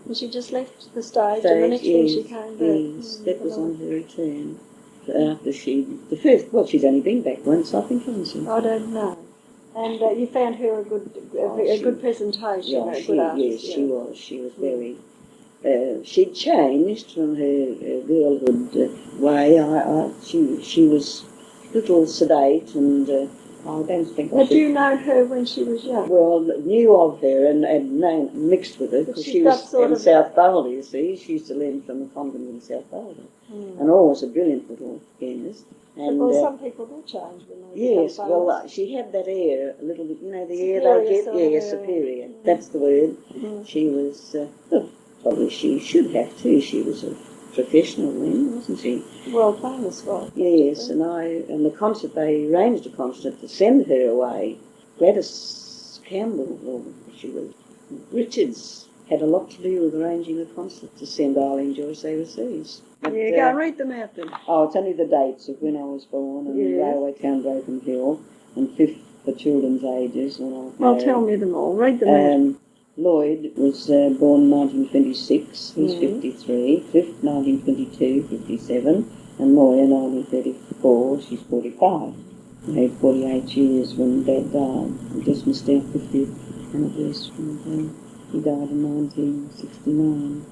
[SPEAKER 1] And she just left the stage, and the next thing she came back.
[SPEAKER 2] Yes, that was on her return. After she's only been back once, I think, hasn't she?
[SPEAKER 1] I don't know. And you found her a good presentation, a good artist.
[SPEAKER 2] Yes, she was. She was very. She'd changed from her girlhood way. She was a little sedate, and I don't think.
[SPEAKER 1] Had you known her when she was young?
[SPEAKER 2] Well, knew of her and mixed with her because she was in South Boulder. You see, she used to learn from a convent in South Boulder, and always a brilliant little pianist. And,
[SPEAKER 1] some people do change when they
[SPEAKER 2] yes,
[SPEAKER 1] become famous.
[SPEAKER 2] well, she had that air, a little bit, you know, the
[SPEAKER 1] Superior
[SPEAKER 2] air they get.
[SPEAKER 1] sort of
[SPEAKER 2] Yeah,
[SPEAKER 1] air.
[SPEAKER 2] superior. That's the word. She was. Probably she should have too. She was a professional then, wasn't she?
[SPEAKER 1] World famous for it.
[SPEAKER 2] Yes, and the concert, they arranged a concert to send her away. Gladys Campbell, or she was, Richards, had a lot to do with arranging a concert to send Eileen Joyce overseas. But,
[SPEAKER 1] go and read them out then.
[SPEAKER 2] Oh, it's only the dates of when I was born, and Railway Town, Broken Hill, and 5th for children's ages. When I was
[SPEAKER 1] well, tell me them all. Read them out.
[SPEAKER 2] Lloyd was born 1926, he's 53, 5th 1922, 57, and Moya 1934, she's 45. He had 48 years when Dad died. We just missed our 50th anniversary. He died in 1969.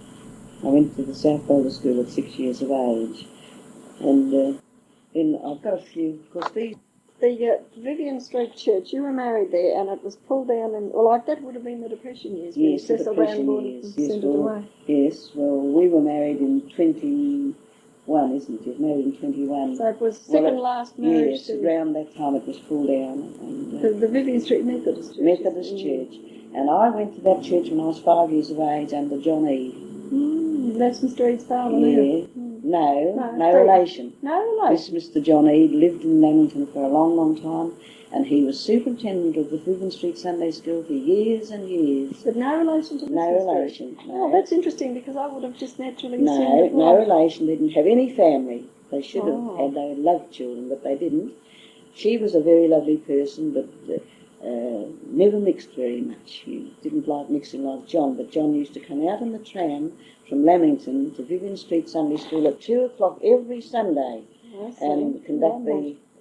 [SPEAKER 2] I went to the South Boulder School at 6 years of age, and then I've got a few, because these...
[SPEAKER 1] The Vivian Street Church, you were married there, and it was pulled down, and that would have been the Depression years.
[SPEAKER 2] Yes, the
[SPEAKER 1] Cecil
[SPEAKER 2] Depression
[SPEAKER 1] Brown
[SPEAKER 2] years.
[SPEAKER 1] Sent it away.
[SPEAKER 2] Yes, well, we were married in 21, isn't it? Married in 21.
[SPEAKER 1] So it was last marriage.
[SPEAKER 2] Yes, around that time it was pulled down. And,
[SPEAKER 1] the Vivian Street Methodist Church.
[SPEAKER 2] Methodist Church. And I went to that church when I was 5 years of age under John Eade.
[SPEAKER 1] That's Mr. Eade's father.
[SPEAKER 2] Yeah. No relation.
[SPEAKER 1] No relation.
[SPEAKER 2] This Mr. John Eade lived in Leamington for a long, long time, and he was superintendent of the Vivian Street Sunday School for years and years.
[SPEAKER 1] But no relation to Mr.
[SPEAKER 2] No relation. No.
[SPEAKER 1] Oh, that's interesting, because I would have just naturally
[SPEAKER 2] No relation. They didn't have any family. They should have had. They loved children, but they didn't. She was a very lovely person, but never mixed very much. She didn't like mixing like John, but John used to come out on the tram from Lamington to Vivian Street Sunday School at 2 o'clock every Sunday and conduct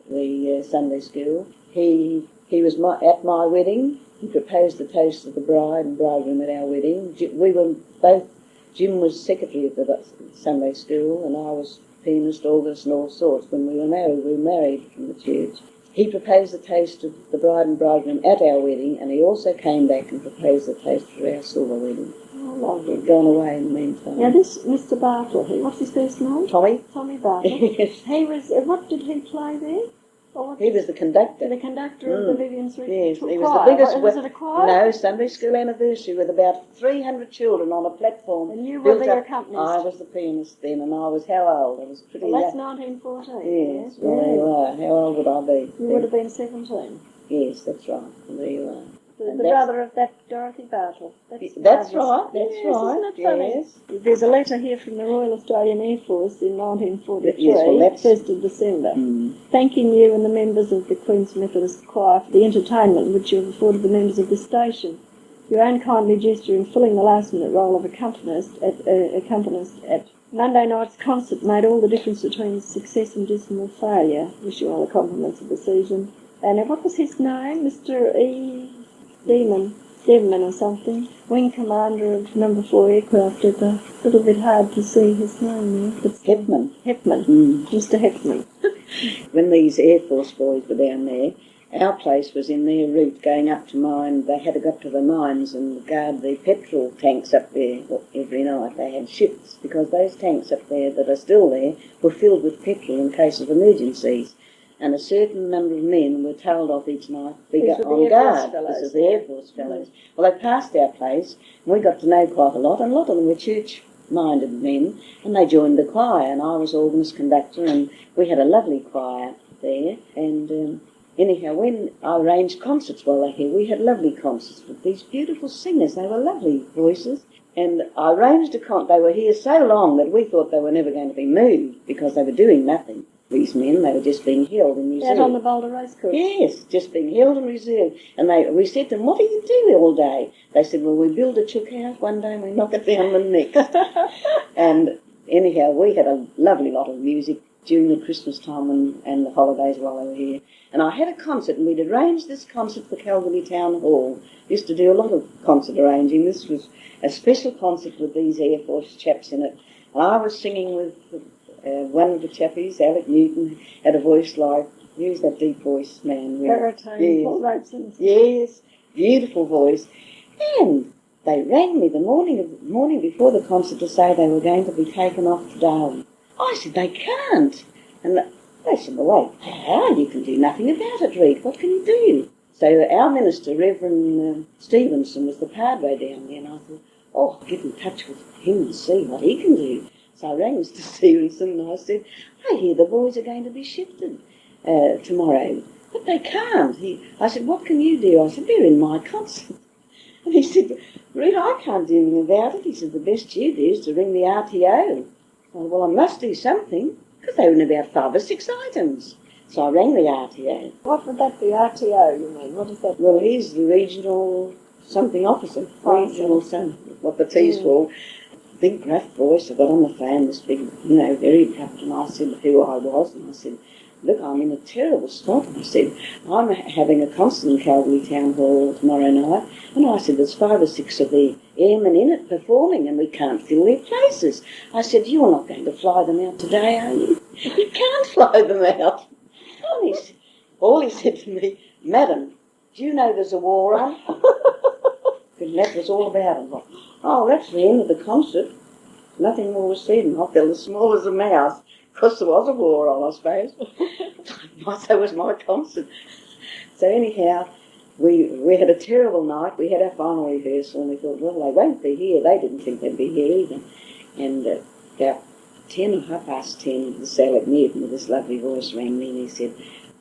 [SPEAKER 2] the Sunday School. He was at my wedding. He proposed the toast of the bride and bridegroom at our wedding. We were both, Jim was secretary of the Sunday School, and I was pianist, organist and all sorts. When we were married from the church. He proposed the toast of the bride and bridegroom at our wedding, and he also came back and proposed the toast for our silver wedding. Oh, lovely. He'd gone away in the meantime.
[SPEAKER 1] Now this Mr. Bartle, what's his first name?
[SPEAKER 2] Tommy.
[SPEAKER 1] Tommy Bartle.
[SPEAKER 2] Yes.
[SPEAKER 1] He was, what did he play there? Oh,
[SPEAKER 2] He was the conductor.
[SPEAKER 1] the conductor of the Vivian Street
[SPEAKER 2] Yes,
[SPEAKER 1] choir.
[SPEAKER 2] he was the biggest.
[SPEAKER 1] Was it a choir?
[SPEAKER 2] No, Sunday school anniversary with about 300 children on a platform.
[SPEAKER 1] And you were the
[SPEAKER 2] built up.
[SPEAKER 1] accompanist.
[SPEAKER 2] I was the pianist then, and I was how old? I was pretty
[SPEAKER 1] Well, that's
[SPEAKER 2] young.
[SPEAKER 1] 1914.
[SPEAKER 2] Yes, well, there you are. How old would I be?
[SPEAKER 1] You would have been 17.
[SPEAKER 2] Yes, that's right. Well, there you are.
[SPEAKER 1] The brother of that Dorothy Bartle.
[SPEAKER 2] That's right, that's
[SPEAKER 1] yes,
[SPEAKER 2] right.
[SPEAKER 1] Isn't it funny?
[SPEAKER 2] Yes.
[SPEAKER 1] There's a letter here from the Royal Australian Air Force in 1943,
[SPEAKER 2] Yes, well, that's
[SPEAKER 1] 1st of December,
[SPEAKER 2] Mm.
[SPEAKER 1] thanking you and the members of the Queen's Methodist Choir for the entertainment which you have afforded the members of the station. Your own kindly gesture in filling the last-minute role of accompanist at Monday night's concert made all the difference between success and dismal failure. Wish you all the compliments of the season. And what was his name? Mr. E. Devman or something. Wing commander of No. 4 aircraft. It's a little bit hard to see his name there.
[SPEAKER 2] Hepman.
[SPEAKER 1] Mr. Hepman.
[SPEAKER 2] When these Air Force boys were down there, our place was in their route going up to mine. They had to go up to the mines and guard the petrol tanks up there every night. They had shifts because those tanks up there that are still there were filled with petrol in case of emergencies. And a certain number of men were told off each night to be on guard. This is the Air Force fellows. Well, they passed our place, and we got to know quite a lot, and a lot of them were church-minded men, and they joined the choir, and I was organist conductor, and we had a lovely choir there, and anyhow, when I arranged concerts while they were here, we had lovely concerts with these beautiful singers. They were lovely voices, and I arranged they were here so long that we thought they were never going to be moved because they were doing nothing. These men, they were just being held and reserved.
[SPEAKER 1] Out on the Boulder racecourse?
[SPEAKER 2] Yes, just being held and reserved. And we said to them, what do you do all day? They said, well, we build a chook house one day and we knock it down the next. And anyhow, we had a lovely lot of music during the Christmas time and the holidays while they were here. And I had a concert, and we'd arranged this concert for Kalgoorlie Town Hall. Used to do a lot of concert arranging. This was a special concert with these Air Force chaps in it. And I was singing with one of the chappies, Alec Newton, had a voice like, who's that deep voice man?
[SPEAKER 1] Baritone, Paul Robeson.
[SPEAKER 2] Yes, beautiful voice. And they rang me the morning before the concert to say they were going to be taken off to Darwin. I said, they can't. And they said, well, wait, how? You can do nothing about it, Reed. What can you do? So our minister, Reverend Stevenson, was the padre down there, and I thought, oh, I'll get in touch with him and see what he can do. So I rang Mr. Stevenson and I said, I hear the boys are going to be shifted tomorrow, but they can't. I said, what can you do? I said, they're in my concert. And he said, Rita, I can't do anything about it. He said, the best you do is to ring the RTO. I said, well, I must do something, because they were in about 5 or 6 items. So I rang the RTO.
[SPEAKER 1] What would that be, RTO, you mean? What is that?
[SPEAKER 2] Well, he's the regional something officer. Regional something, what the T's for. Big gruff voice. I got on the phone, this big, very gruff, and I said who I was, and I said, look, I'm in a terrible spot. And I said, I'm having a concert in Kalgoorlie Town Hall tomorrow night, and I said, there's 5 or 6 of the airmen in it performing, and we can't fill their places. I said, you're not going to fly them out today, are you? You can't fly them out. And all he said to me, Madam, do you know there's a war on? And that was all about it. Oh, that's the end of the concert. Nothing more was said, and I felt as small as a mouse, because there was a war on, I suppose. So was my concert. So anyhow, we had a terrible night. We had our final rehearsal, and we thought, well, they won't be here. They didn't think they'd be here either. And about 10 or 10:30, this Alec Newton with this lovely voice rang me, and he said,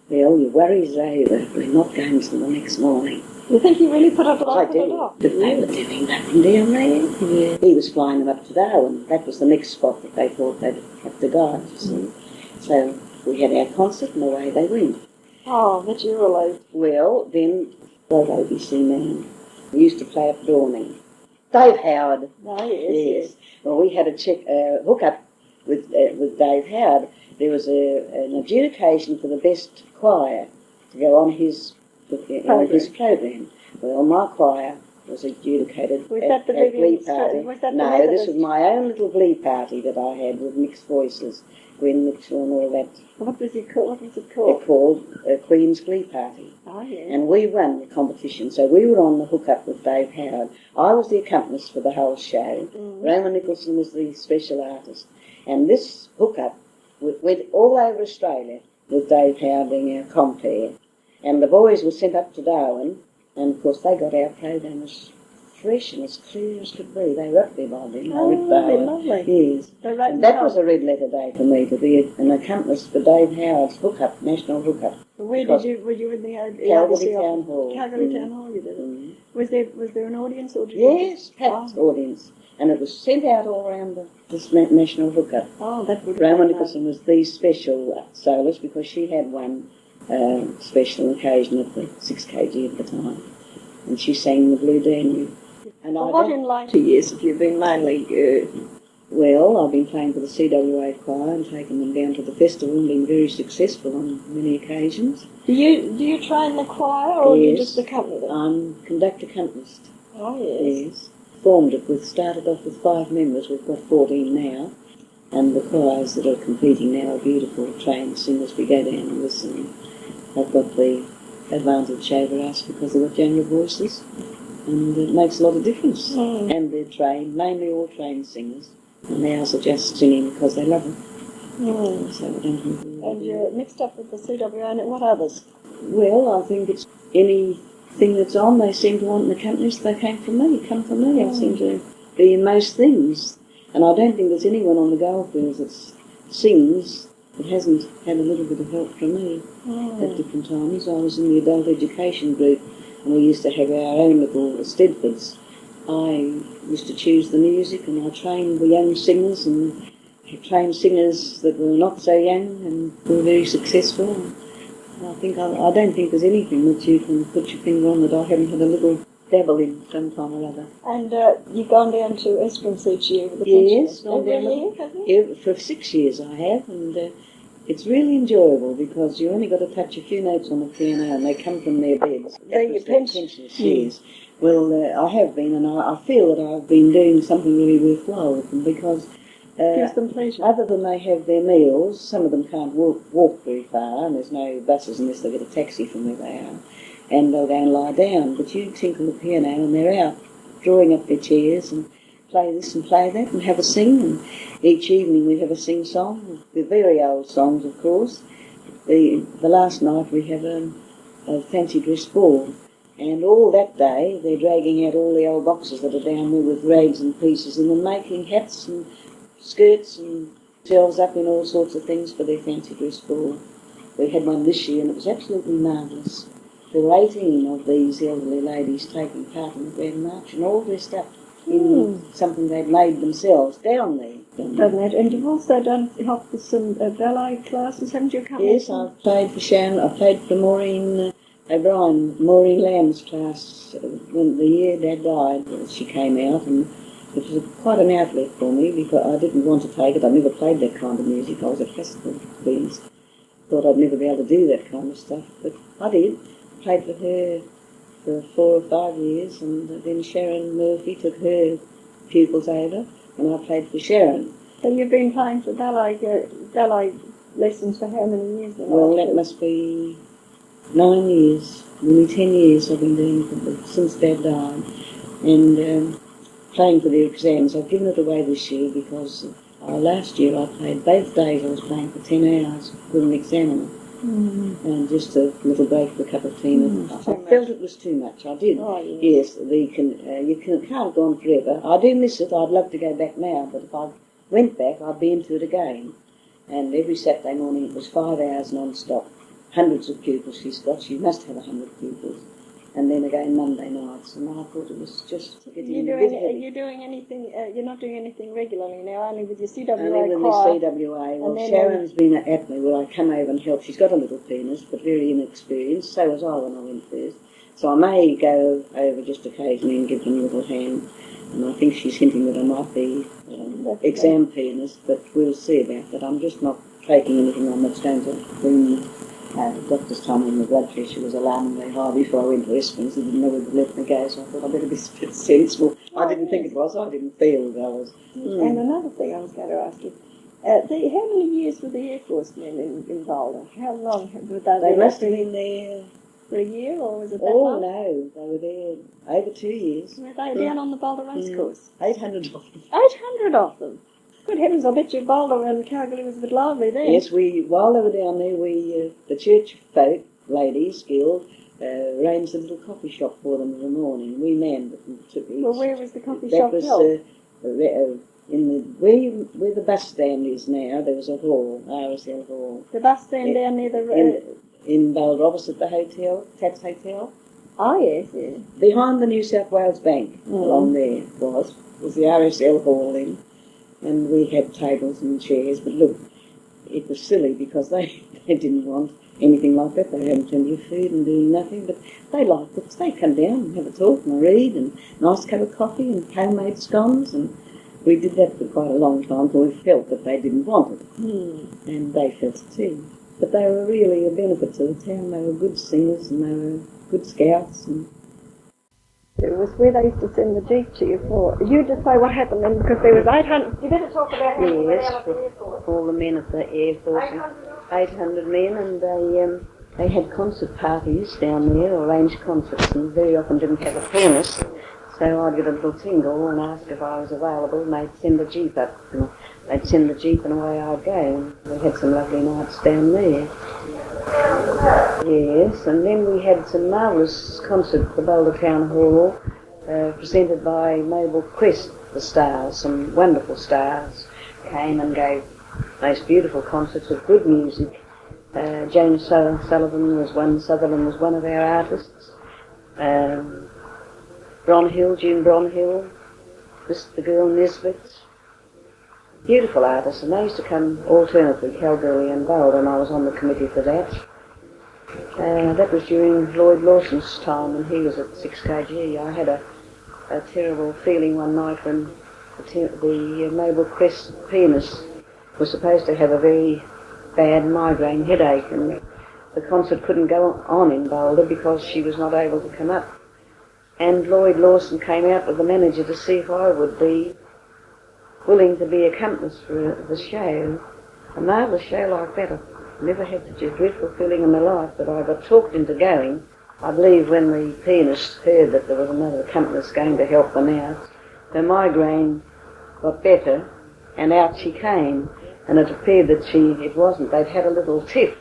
[SPEAKER 2] well, your worries are over. We're not going till the next morning.
[SPEAKER 1] You think he really put up a lot
[SPEAKER 2] I do. But they were doing nothing down there. Yeah. He was flying them up to Darwin. That was the next spot that they thought they'd have to go. So we had our concert, and away they went.
[SPEAKER 1] Oh, but you were relieved.
[SPEAKER 2] Well, then, the ABC man, we used to play up Dawning. Dave Howard.
[SPEAKER 1] Oh, yes.
[SPEAKER 2] Well, we had a hook-up with Dave Howard. There was an adjudication for the best choir to go on his program. Well, my choir was adjudicated at Glee Party. No, this was my own little Glee Party that I had with mixed voices, Gwen Mitchell and all that.
[SPEAKER 1] What was it called?
[SPEAKER 2] It called Queen's Glee Party.
[SPEAKER 1] Oh, yeah.
[SPEAKER 2] And we won the competition, so we were on the hook-up with Dave Howard. I was the accompanist for the whole show. Roman Nicholson was the special artist. And this hook-up went all over Australia. with Dave Howard being our compere. And the boys were sent up to Darwin, and of course they got our program as fresh and as clear as could be. They were up there by then.
[SPEAKER 1] They're lovely.
[SPEAKER 2] Yes. And that was a red letter day for me, to be an accompanist for Dave Howard's hookup, national hookup.
[SPEAKER 1] Were you in the
[SPEAKER 2] Kalgoorlie Town Hall?
[SPEAKER 1] Kalgoorlie Town Hall, you did it. Was there an audience or did
[SPEAKER 2] Yes, packed audience. And it was sent out all around this national hookup.
[SPEAKER 1] Oh, that would
[SPEAKER 2] Roma Nicholson was the special soloist because she had one special occasion at the 6 kg at the time. And she sang the Blue Danube. And
[SPEAKER 1] what in later years have you been mainly...
[SPEAKER 2] Well, I've been playing for the CWA choir and taken them down to the festival and been very successful on many occasions.
[SPEAKER 1] Do you train the choir or do you just accompany them?
[SPEAKER 2] I'm conductor accompanist.
[SPEAKER 1] Oh, yes.
[SPEAKER 2] Yes. Started off with 5 members, we've got 14 now. And the choirs that are competing now are beautiful, trained singers. We go down and listen. They've got the advantage over us because they've got younger voices. And it makes a lot of difference. And they're trained, mainly all trained singers. And ours are just singing because they love it. So we don't have
[SPEAKER 1] and you're mixed up with the CWA and what others?
[SPEAKER 2] Well, I think it's anything that's on, they seem to want an accompanist. They come from me. I seem to be in most things. And I don't think there's anyone on the goldfields that sings that hasn't had a little bit of help from me at different times. I was in the adult education group and we used to have our own little Stedfords. I used to choose the music and I trained the young singers and trained singers that were not so young and were very successful. And I don't think there's anything that you can put your finger on that I haven't had a little dabble in some time or other.
[SPEAKER 1] And you've gone down to Esperance each year with the
[SPEAKER 2] Yes,
[SPEAKER 1] every year, haven't you?
[SPEAKER 2] Yeah, for 6 years I have, and it's really enjoyable because you only got to touch a few notes on the piano and they come from their beds.
[SPEAKER 1] They're your pensioners.
[SPEAKER 2] Yes. Well, I have been, and I feel that I've been doing something really worthwhile with them because
[SPEAKER 1] gives them pleasure.
[SPEAKER 2] Other than they have their meals, some of them can't walk very far, and there's no buses unless they get a taxi from where they are, and they'll go and lie down. But you tinkle the piano and they're out drawing up their chairs and play this and play that and have a sing. And each evening we have a sing-song. The very old songs, of course. The last night we have a fancy dress ball. And all that day they're dragging out all the old boxes that are down there with rags and pieces in them, making hats and skirts and shelves up in all sorts of things for their fancy dress ball. We had one this year and it was absolutely marvellous. There were 18 of these elderly ladies taking part in the Grand March and all dressed up in something they'd made themselves down there.
[SPEAKER 1] And you've also done help with some ballet classes, haven't you?
[SPEAKER 2] Yes, I've played for Sharon, I played for Maureen O'Brien, Maureen Lamb's class. When the year Dad died, she came out and it was quite an outlet for me because I didn't want to take it. I never played that kind of music. I was a classical pianist. Thought I'd never be able to do that kind of stuff, but I did. Played for her for 4 or 5 years, and then Sharon Murphy took her pupils over, and I played for Sharon.
[SPEAKER 1] So you've been playing for ballet lessons for how many years now?
[SPEAKER 2] Well, that must be 9 years, nearly 10 years I've been doing it since Dad died. And playing for the exams. I've given it away this year because last year I played both days. I was playing for 10 hours with an examiner. And just a little break for a cup of tea. I felt it was too much. I did. Oh, yes, you can't go on forever. I do miss it. I'd love to go back now, but if I went back, I'd be into it again. And every Saturday morning it was 5 hours non-stop. Hundreds of pupils she's got. She must have 100 pupils. And then again Monday nights. And I thought it was just getting a bit heavy.
[SPEAKER 1] You're doing anything? You're not doing anything regularly now. Only with your CWA
[SPEAKER 2] Only with
[SPEAKER 1] choir.
[SPEAKER 2] the CWA. Well, Sharon's been at me. Well, I come over and help. She's got a little pianist, but very inexperienced. So was I when I went first. So I may go over just occasionally and give them a little hand. And I think she's hinting that I might be exam pianist, but we'll see about that. I'm just not taking anything on that's going to bring doctors told me my blood pressure was alarmingly high before I went to Esperance. They didn't know where to let me go, so I thought I'd better be a bit sensible. I didn't think it was. I didn't feel that I was.
[SPEAKER 1] And another thing I was going to ask you, how many years were the Air Force men in Boulder? How long were they?
[SPEAKER 2] They must have been there
[SPEAKER 1] for a year, or was it that long?
[SPEAKER 2] Oh, no. They were there over 2 years.
[SPEAKER 1] Were they down on the Boulder race course?
[SPEAKER 2] 800 of them.
[SPEAKER 1] 800 of them? Good heavens, I bet you Boulder and Kalgoorlie was a bit lively then.
[SPEAKER 2] Yes, while they were down there, the church folk, ladies, guild, arranged a little coffee shop for them in the morning. We manned it and took it.
[SPEAKER 1] Well, where was the coffee
[SPEAKER 2] that
[SPEAKER 1] shop
[SPEAKER 2] was,
[SPEAKER 1] held?
[SPEAKER 2] where the bus stand is now, there was a hall, RSL Hall.
[SPEAKER 1] The bus stand down near the...
[SPEAKER 2] in Boulder, opposite the hotel, Tats Hotel.
[SPEAKER 1] Oh, yes, yes.
[SPEAKER 2] Behind the New South Wales Bank, along there was the RSL Hall then. And we had tables and chairs, but look, it was silly because they didn't want anything like that. They were having plenty of food and doing nothing, but they liked books. They'd come down and have a talk and a read and a nice cup of coffee and homemade scones, and we did that for quite a long time until we felt that they didn't want it. And they felt it too. But they were really a benefit to the town. They were good singers and they were good scouts. And
[SPEAKER 1] it was where they used to send the jeep to you for. You just say what happened then, because there was 800. You better talk about how you went out of the Air Force.
[SPEAKER 2] All the men at the Air Force. 800 men, and they had concert parties down there, arranged concerts, and very often didn't have a pianist. So I'd get a little tingle and ask if I was available, and they'd send the jeep up. And they'd send the jeep and away I'd go. And we had some lovely nights down there. Yes, and then we had some marvellous concert at the Boulder Town Hall, presented by Mabel Quest, the stars, some wonderful stars, came and gave most beautiful concerts with good music. Joan Sutherland was one of our artists. June Bronhill, the girl Nisbet. Beautiful artists, and they used to come alternately, Kalgoorlie and Boulder, and I was on the committee for that. That was during Lloyd Lawson's time when he was at 6kg. I had a terrible feeling one night when the Mabel Crest pianist was supposed to have a very bad migraine headache, and the concert couldn't go on in Boulder because she was not able to come up. And Lloyd Lawson came out with the manager to see if I would be willing to be accompanist for the show. A marvellous show like that. I've never had such a dreadful feeling in my life, but I got talked into going. I believe when the pianist heard that there was another accompanist going to help them out, her migraine got better, and out she came. And it appeared that it wasn't. They'd had a little tiff,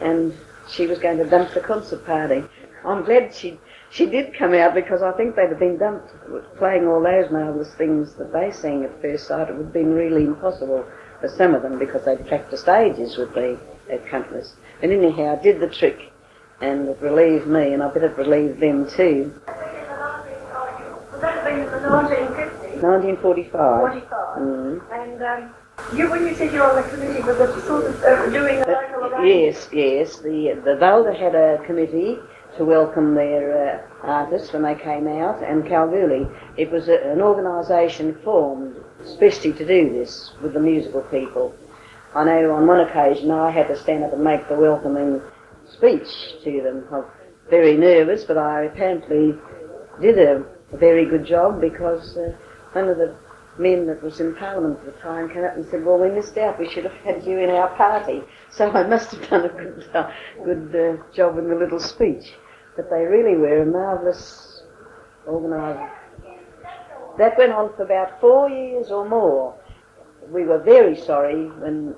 [SPEAKER 2] and she was going to dump the concert party. I'm glad she did come out, because I think they'd have been dumped playing all those marvellous things that they sang at first sight. It would have been really impossible for some of them, because they'd practiced ages with the accompanist. And anyhow, I did the trick, and it relieved me, and I bet it relieved them too.
[SPEAKER 1] Was that been in the 1950s?
[SPEAKER 2] 1945.
[SPEAKER 1] 45. And when you said you're on the committee, was it sort of doing a local arrangement?
[SPEAKER 2] Yes. The Boulder had a committee to welcome their artists when they came out, and Kalgoorlie. It was an organisation formed especially to do this with the musical people. I know on one occasion I had to stand up and make the welcoming speech to them. I was very nervous, but I apparently did a very good job, because one of the men that was in Parliament at the time came up and said, well, we missed out, we should have had you in our party. So I must have done a good job in the little speech. But they really were a marvellous organisation. That went on for about 4 years or more. We were very sorry when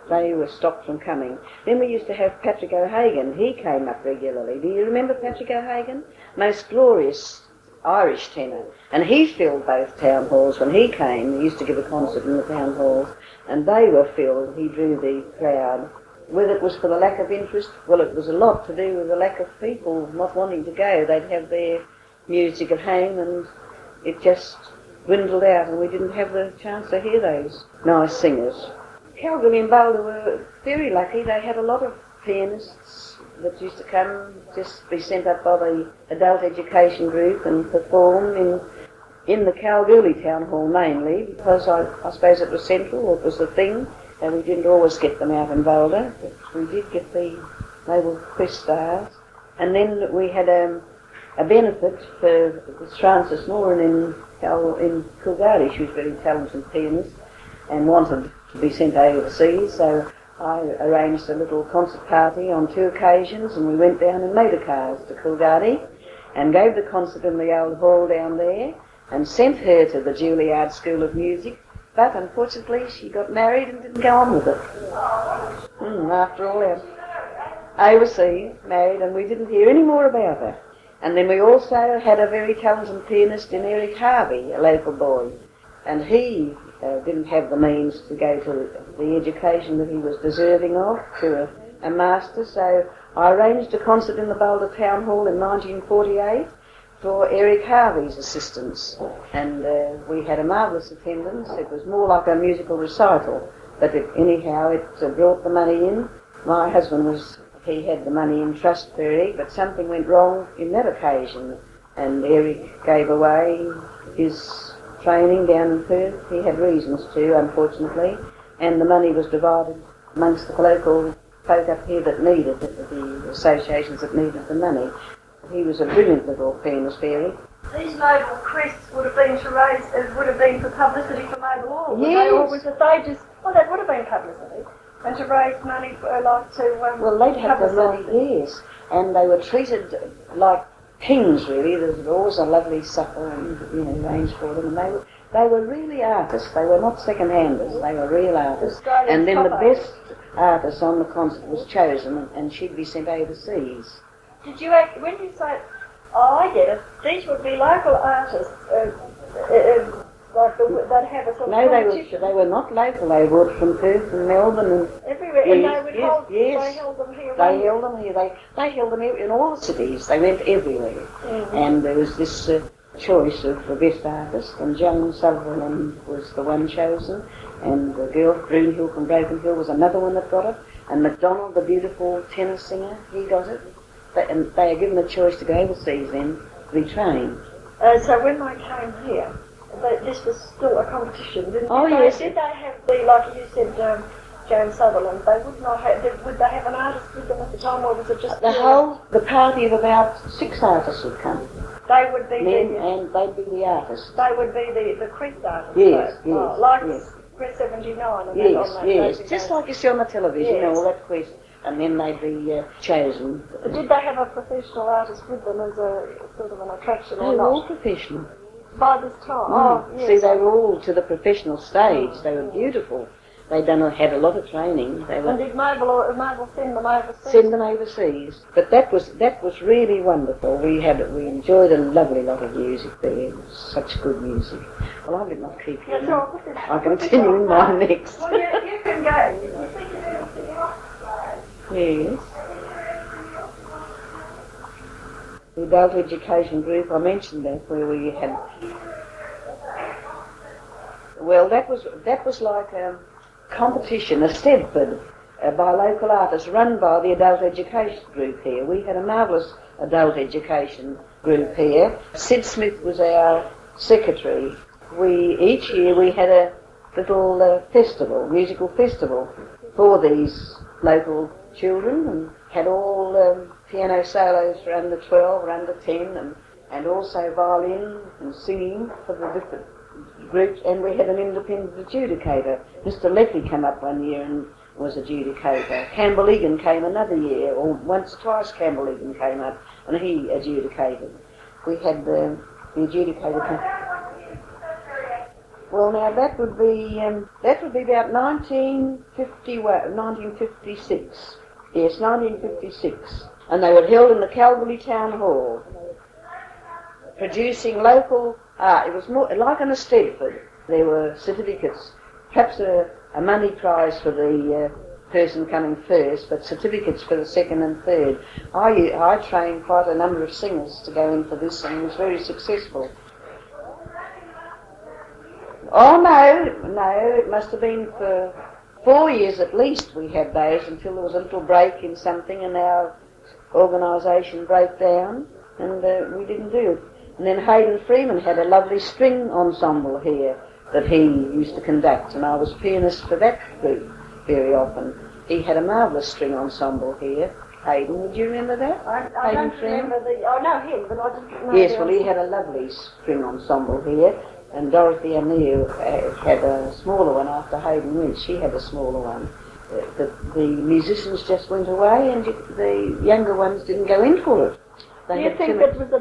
[SPEAKER 2] they were stopped from coming. Then we used to have Patrick O'Hagan. He came up regularly. Do you remember Patrick O'Hagan? Most glorious Irish tenor. And he filled both town halls when he came. He used to give a concert in the town halls, and they were filled. He drew the crowd. Whether it was for the lack of interest, well, it was a lot to do with the lack of people not wanting to go. They'd have their music at home, and it just dwindled out, and we didn't have the chance to hear those nice singers. Kalgoorlie and Boulder were very lucky. They had a lot of pianists that used to come, just be sent up by the adult education group and perform in the Kalgoorlie Town Hall mainly, because I suppose it was central, it was the thing, and we didn't always get them out in Boulder, but we did get the Mabel Quest stars. And then we had a benefit for Frances Noran in Kalgoorlie. She was a very talented pianist and wanted to be sent overseas, so I arranged a little concert party on 2 occasions, and we went down in motor cars to Kalgoorlie and gave the concert in the old hall down there, and sent her to the Juilliard School of Music But unfortunately she got married and didn't go on with it. After all that. Overseas, married, and we didn't hear any more about her. And then we also had a very talented pianist in Eric Harvey, a local boy. And he didn't have the means to go to the education that he was deserving of, to a master, so I arranged a concert in the Boulder Town Hall in 1948 for Eric Harvey's assistance. And we had a marvellous attendance. It was more like a musical recital, but anyhow it brought the money in. My husband he had the money in trust for Eric, but something went wrong in that occasion, and Eric gave away his training down in Perth. He had reasons to, unfortunately, and the money was divided amongst the local folk up here that needed it, the associations that needed the money. He was a brilliant little pianist, Eric.
[SPEAKER 1] These Mabel crests would have been to raise, would have been for publicity for Mabel Hall.
[SPEAKER 2] Yes.
[SPEAKER 1] Or was it they just, well, that would have been publicity. And to raise money for, like, to
[SPEAKER 2] well, they'd have the money, yes, and they were treated like kings, really. There was always a lovely supper and, arranged for them, and they were really artists. They were not second-handers, they were real artists. And then the best artist on the concert was chosen, and she'd be sent overseas.
[SPEAKER 1] Did you, when you say, oh, I get it, these would be local artists, like they'd have a sort of competition.
[SPEAKER 2] They were not local. They were from Perth and Melbourne and
[SPEAKER 1] everywhere.
[SPEAKER 2] Yes,
[SPEAKER 1] and they would hold.
[SPEAKER 2] Yes.
[SPEAKER 1] They held them here.
[SPEAKER 2] They held them here. They held them in all the cities. They went everywhere. And there was this choice of the best artist, and Joan Sutherland was the one chosen, and the girl Broomhill from Broken Hill was another one that got it, and MacDonald, the beautiful tenor singer, he got it. And they are given a choice to go overseas then to be trained.
[SPEAKER 1] So when they came here, this was still a competition, didn't it?
[SPEAKER 2] Yes.
[SPEAKER 1] Did they have like you said, Joan Sutherland, they would not have, would they have an artist with them at the time, or was it just...
[SPEAKER 2] The party of about 6 artists would come.
[SPEAKER 1] They would be
[SPEAKER 2] and they'd be the artists.
[SPEAKER 1] They would be the crest artists.
[SPEAKER 2] Yes,
[SPEAKER 1] so.
[SPEAKER 2] yes.
[SPEAKER 1] Like
[SPEAKER 2] yes.
[SPEAKER 1] Crest 79 and
[SPEAKER 2] yes,
[SPEAKER 1] that on that.
[SPEAKER 2] Yes, just like you see on the television,
[SPEAKER 1] yes.
[SPEAKER 2] all that quest, and then they'd be chosen.
[SPEAKER 1] But did they have a professional artist with them as a sort of an attraction or
[SPEAKER 2] not? They were all
[SPEAKER 1] not?
[SPEAKER 2] professional.
[SPEAKER 1] By this time? Yes.
[SPEAKER 2] See, they were all to the professional stage. They were beautiful. They had a lot of training.
[SPEAKER 1] And did Mabel send them overseas?
[SPEAKER 2] Send them overseas. But that was really wonderful. We enjoyed a lovely lot of music there. It was such good music. Well, I did not keep you. I'll continue in my next.
[SPEAKER 1] Well, you can go.
[SPEAKER 2] Yes. The adult education group, I mentioned that, where we had... Well, that was like a competition, a Stedford, by local artists, run by the adult education group here. We had a marvellous adult education group here. Sid Smith was our secretary. Each year we had a little festival, musical festival, for these local children, and had all piano solos for under 12 or under 10, and also violin and singing for the different groups, and we had an independent adjudicator. Mr. Leckley came up one year and was adjudicator. Campbell Egan came another year, or twice Campbell Egan came up, and he adjudicated. We had the adjudicator come. Well, now that would be about 1956. Yes, 1956. And they were held in the Kalgoorlie Town Hall, producing local art. It was more like an Stedford. There were certificates, perhaps a money prize for the person coming first, but certificates for the second and third. I trained quite a number of singers to go in for this, and was very successful. Oh, no, it must have been for 4 years at least we had those, until there was a little break in something and our organisation broke down, and we didn't do it. And then Hayden Freeman had a lovely string ensemble here that he used to conduct, and I was pianist for that group very often. He had a marvellous string ensemble here. Hayden, would you remember that?
[SPEAKER 1] I don't remember I know him, but I didn't know.
[SPEAKER 2] Yes, well, he had a lovely string ensemble here. And Dorothy O'Neill had a smaller one after Hayden went. She had a smaller one. The musicians just went away, and the younger ones didn't go in for it.
[SPEAKER 1] Do you think it was a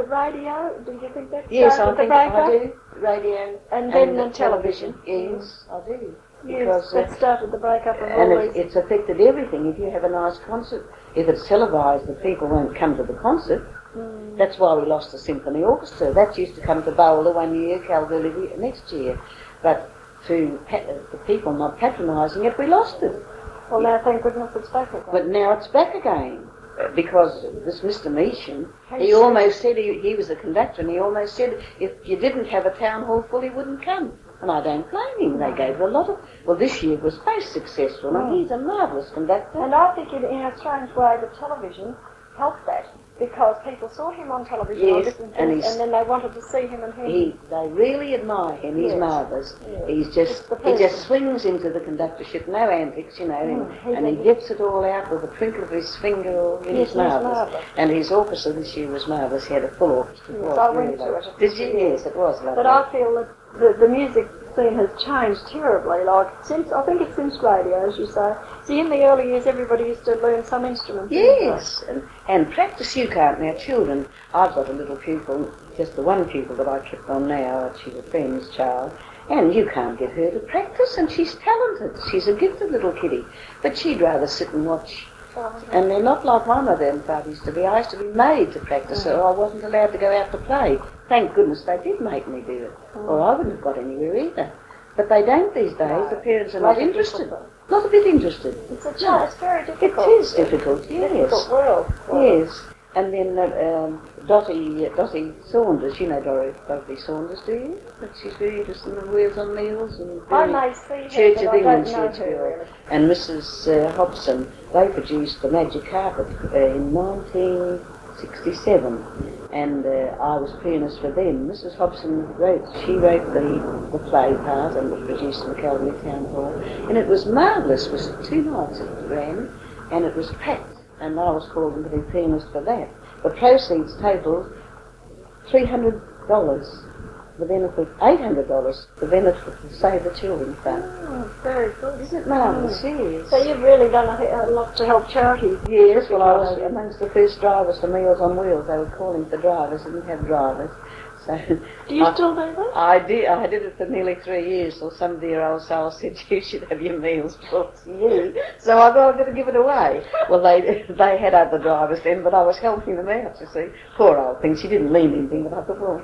[SPEAKER 1] radio? Do you think that
[SPEAKER 2] Yes,
[SPEAKER 1] started
[SPEAKER 2] I
[SPEAKER 1] the
[SPEAKER 2] think
[SPEAKER 1] breakup?
[SPEAKER 2] I do. Radio
[SPEAKER 1] And then the
[SPEAKER 2] television. Yes, I do.
[SPEAKER 1] Yes, that started the breakup of
[SPEAKER 2] and
[SPEAKER 1] all these.
[SPEAKER 2] it's affected everything. If you have a nice concert, if it's televised, the people won't come to the concert. That's why we lost the symphony orchestra. That used to come to Boulder one year, Kalgoorlie next year. But through the people not patronising it, we lost it.
[SPEAKER 1] Well, now thank goodness it's back again.
[SPEAKER 2] But now it's back again. Because this Mr. Measham, he almost said, he was a conductor, and he almost said if you didn't have a town hall full, he wouldn't come. And I don't blame him. They gave a lot of... Well, this year was most successful, and he's a marvellous conductor.
[SPEAKER 1] And I think in a strange way the television helped that, because people saw him on television on different things, and then they wanted to see him and him.
[SPEAKER 2] They really admire him. He's marvellous.
[SPEAKER 1] Yes.
[SPEAKER 2] He just swings into the conductorship, no antics, you know, and he gets it all out with a twinkle of his finger. He's marvellous. And his orchestra this year was marvellous. He had a full orchestra.
[SPEAKER 1] Yes, I went to it.
[SPEAKER 2] Did you? Yes, it was lovely.
[SPEAKER 1] But I feel that the music scene has changed terribly, I think it's since radio, as you say. See, in the early years, everybody used to learn some instrument.
[SPEAKER 2] Yes, and practice you can't now. Children, I've got a little pupil, just the one pupil that I kept on now, she's a friend's child, and you can't get her to practice, and she's talented. She's a gifted little kiddie, but she'd rather sit and watch. And they're not like my mother and father used to be. I used to be made to practice, so I wasn't allowed to go out to play. Thank goodness they did make me do it, or I wouldn't have got anywhere either. But they don't these days. The parents are not interested. Not a bit interested.
[SPEAKER 1] It's very difficult.
[SPEAKER 2] It is difficult, yes.
[SPEAKER 1] Difficult world.
[SPEAKER 2] Yes. And then Dottie Saunders, you know Dorothy Saunders, do you? But she's very interested in the Wheels on Meals and
[SPEAKER 1] I may see her,
[SPEAKER 2] Church
[SPEAKER 1] but
[SPEAKER 2] of
[SPEAKER 1] I
[SPEAKER 2] England
[SPEAKER 1] don't know
[SPEAKER 2] Church
[SPEAKER 1] her,
[SPEAKER 2] Girl.
[SPEAKER 1] really.
[SPEAKER 2] And Mrs. Hobson, they produced the Magic Carpet in 1967, and I was pianist for them. Mrs. Hobson wrote the play part, and was produced in the Kalgoorlie Town Hall, and it was marvellous. It was 2 nights it ran, and it was packed. And I was called in to be pianist for that. The proceeds totaled $300, the benefit $800, the benefit to Save the Children Fund.
[SPEAKER 1] Oh, very good.
[SPEAKER 2] Isn't it marvellous? Yes.
[SPEAKER 1] So you've really done a lot to help charities.
[SPEAKER 2] Yes, well I was amongst the first drivers for Meals on Wheels. They were calling for drivers, didn't have drivers. So
[SPEAKER 1] do you still do that?
[SPEAKER 2] I did it for nearly 3 years, till some dear old soul said you should have your meals brought to you. So I thought I'd better give it away. Well, they had other drivers then, but I was helping them out, you see. Poor old thing, she didn't mean anything, but I thought, well,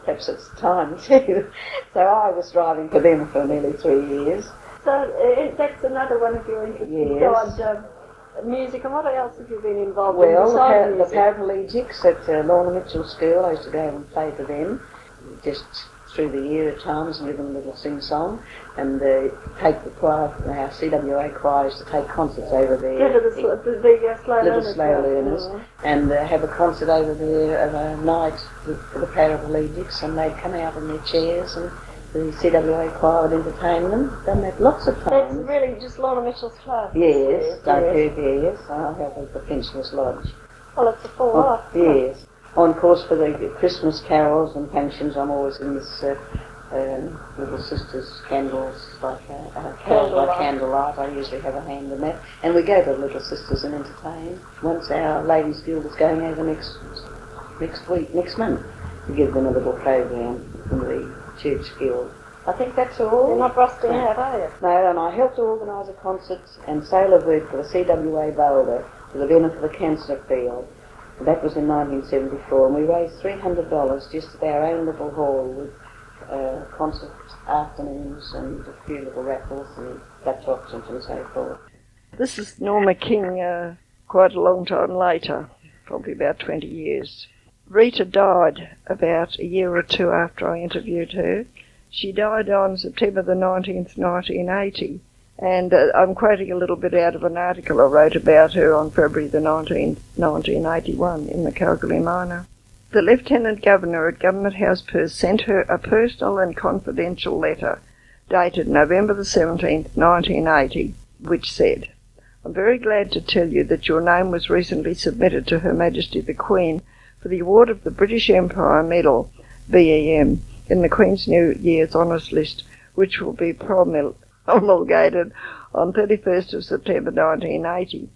[SPEAKER 2] perhaps it's time too. So I was driving for them for nearly 3 years.
[SPEAKER 1] So that's another one of your interests.
[SPEAKER 2] Yes.
[SPEAKER 1] Music, and what else have you been involved in?
[SPEAKER 2] Well, the paraplegics at Lorna Mitchell School, I used to go and play for them, just through the year at times, and give them a little sing-song, and take the choir, our CWA choirs, to take concerts over there.
[SPEAKER 1] Yeah, the slow learners.
[SPEAKER 2] And have a concert over there of a night for the paraplegics, and they'd come out in their chairs, and the CWA choir would entertain them. Done that lots of times.
[SPEAKER 1] That's really just Lorna Mitchell's class.
[SPEAKER 2] Yes, yes. I help with the Pensioners Lodge.
[SPEAKER 1] Well, it's a full life.
[SPEAKER 2] Yes. Oh, and of course for the Christmas carols and functions, I'm always in this Little Sisters candles, like carols by candlelight. I usually have a hand in that. And we go to Little Sisters and entertain. Once our Ladies Guild is going over next month, to give them a little program from the Church Guild. I think that's all.
[SPEAKER 1] You're not rusting out, are you?
[SPEAKER 2] No, and I helped to organise a concert and sale of work for the CWA Boulder for the benefit of the cancer field. And that was in 1974, and we raised $300 just at our own little hall with concert afternoons and a few little raffles and Dutch auctions and so forth. This is Norma King quite a long time later, probably about 20 years. Rita died about a year or two after I interviewed her. She died on September the 19th, 1980, and I'm quoting a little bit out of an article I wrote about her on February the 19th, 1981 in the Kalgoorlie Miner. The Lieutenant Governor at Government House Perth sent her a personal and confidential letter dated November the 17th, 1980, which said, "I'm very glad to tell you that your name was recently submitted to Her Majesty the Queen for the award of the British Empire Medal, BEM, in the Queen's New Year's Honours List, which will be promulgated on 31st of September 1980.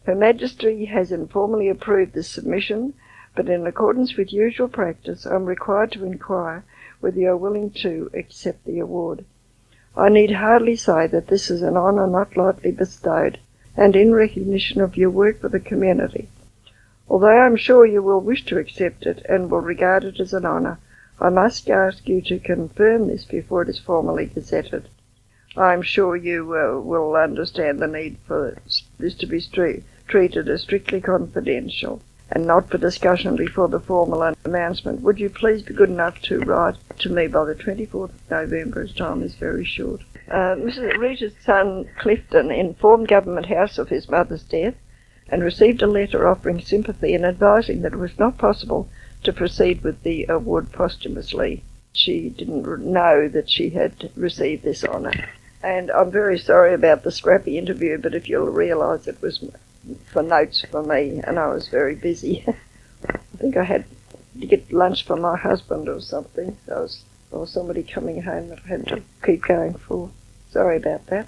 [SPEAKER 2] Her Majesty has informally approved this submission
[SPEAKER 1] but in accordance with usual practice, I am required to inquire whether you are willing to accept the award. I need hardly say that this is an honour not lightly bestowed, and in recognition of your work for the community. Although I am sure you will wish to accept it and will regard it as an honour, I must ask you to confirm this before it is formally gazetted. I am sure you will understand the need for this to be treated as strictly confidential and not for discussion before the formal announcement. Would you please be good enough to write to me by the 24th of November, as time is very short. Mrs. Rita's son Clifton informed Government House of his mother's death and received a letter offering sympathy and advising that it was not possible to proceed with the award posthumously. She didn't know that she had received this honour. And I'm very sorry about the scrappy interview, but if you'll realise it was for notes for me, and I was very busy. I think I had to get lunch for my husband or something, or somebody coming home that I had to keep going for. Sorry about that.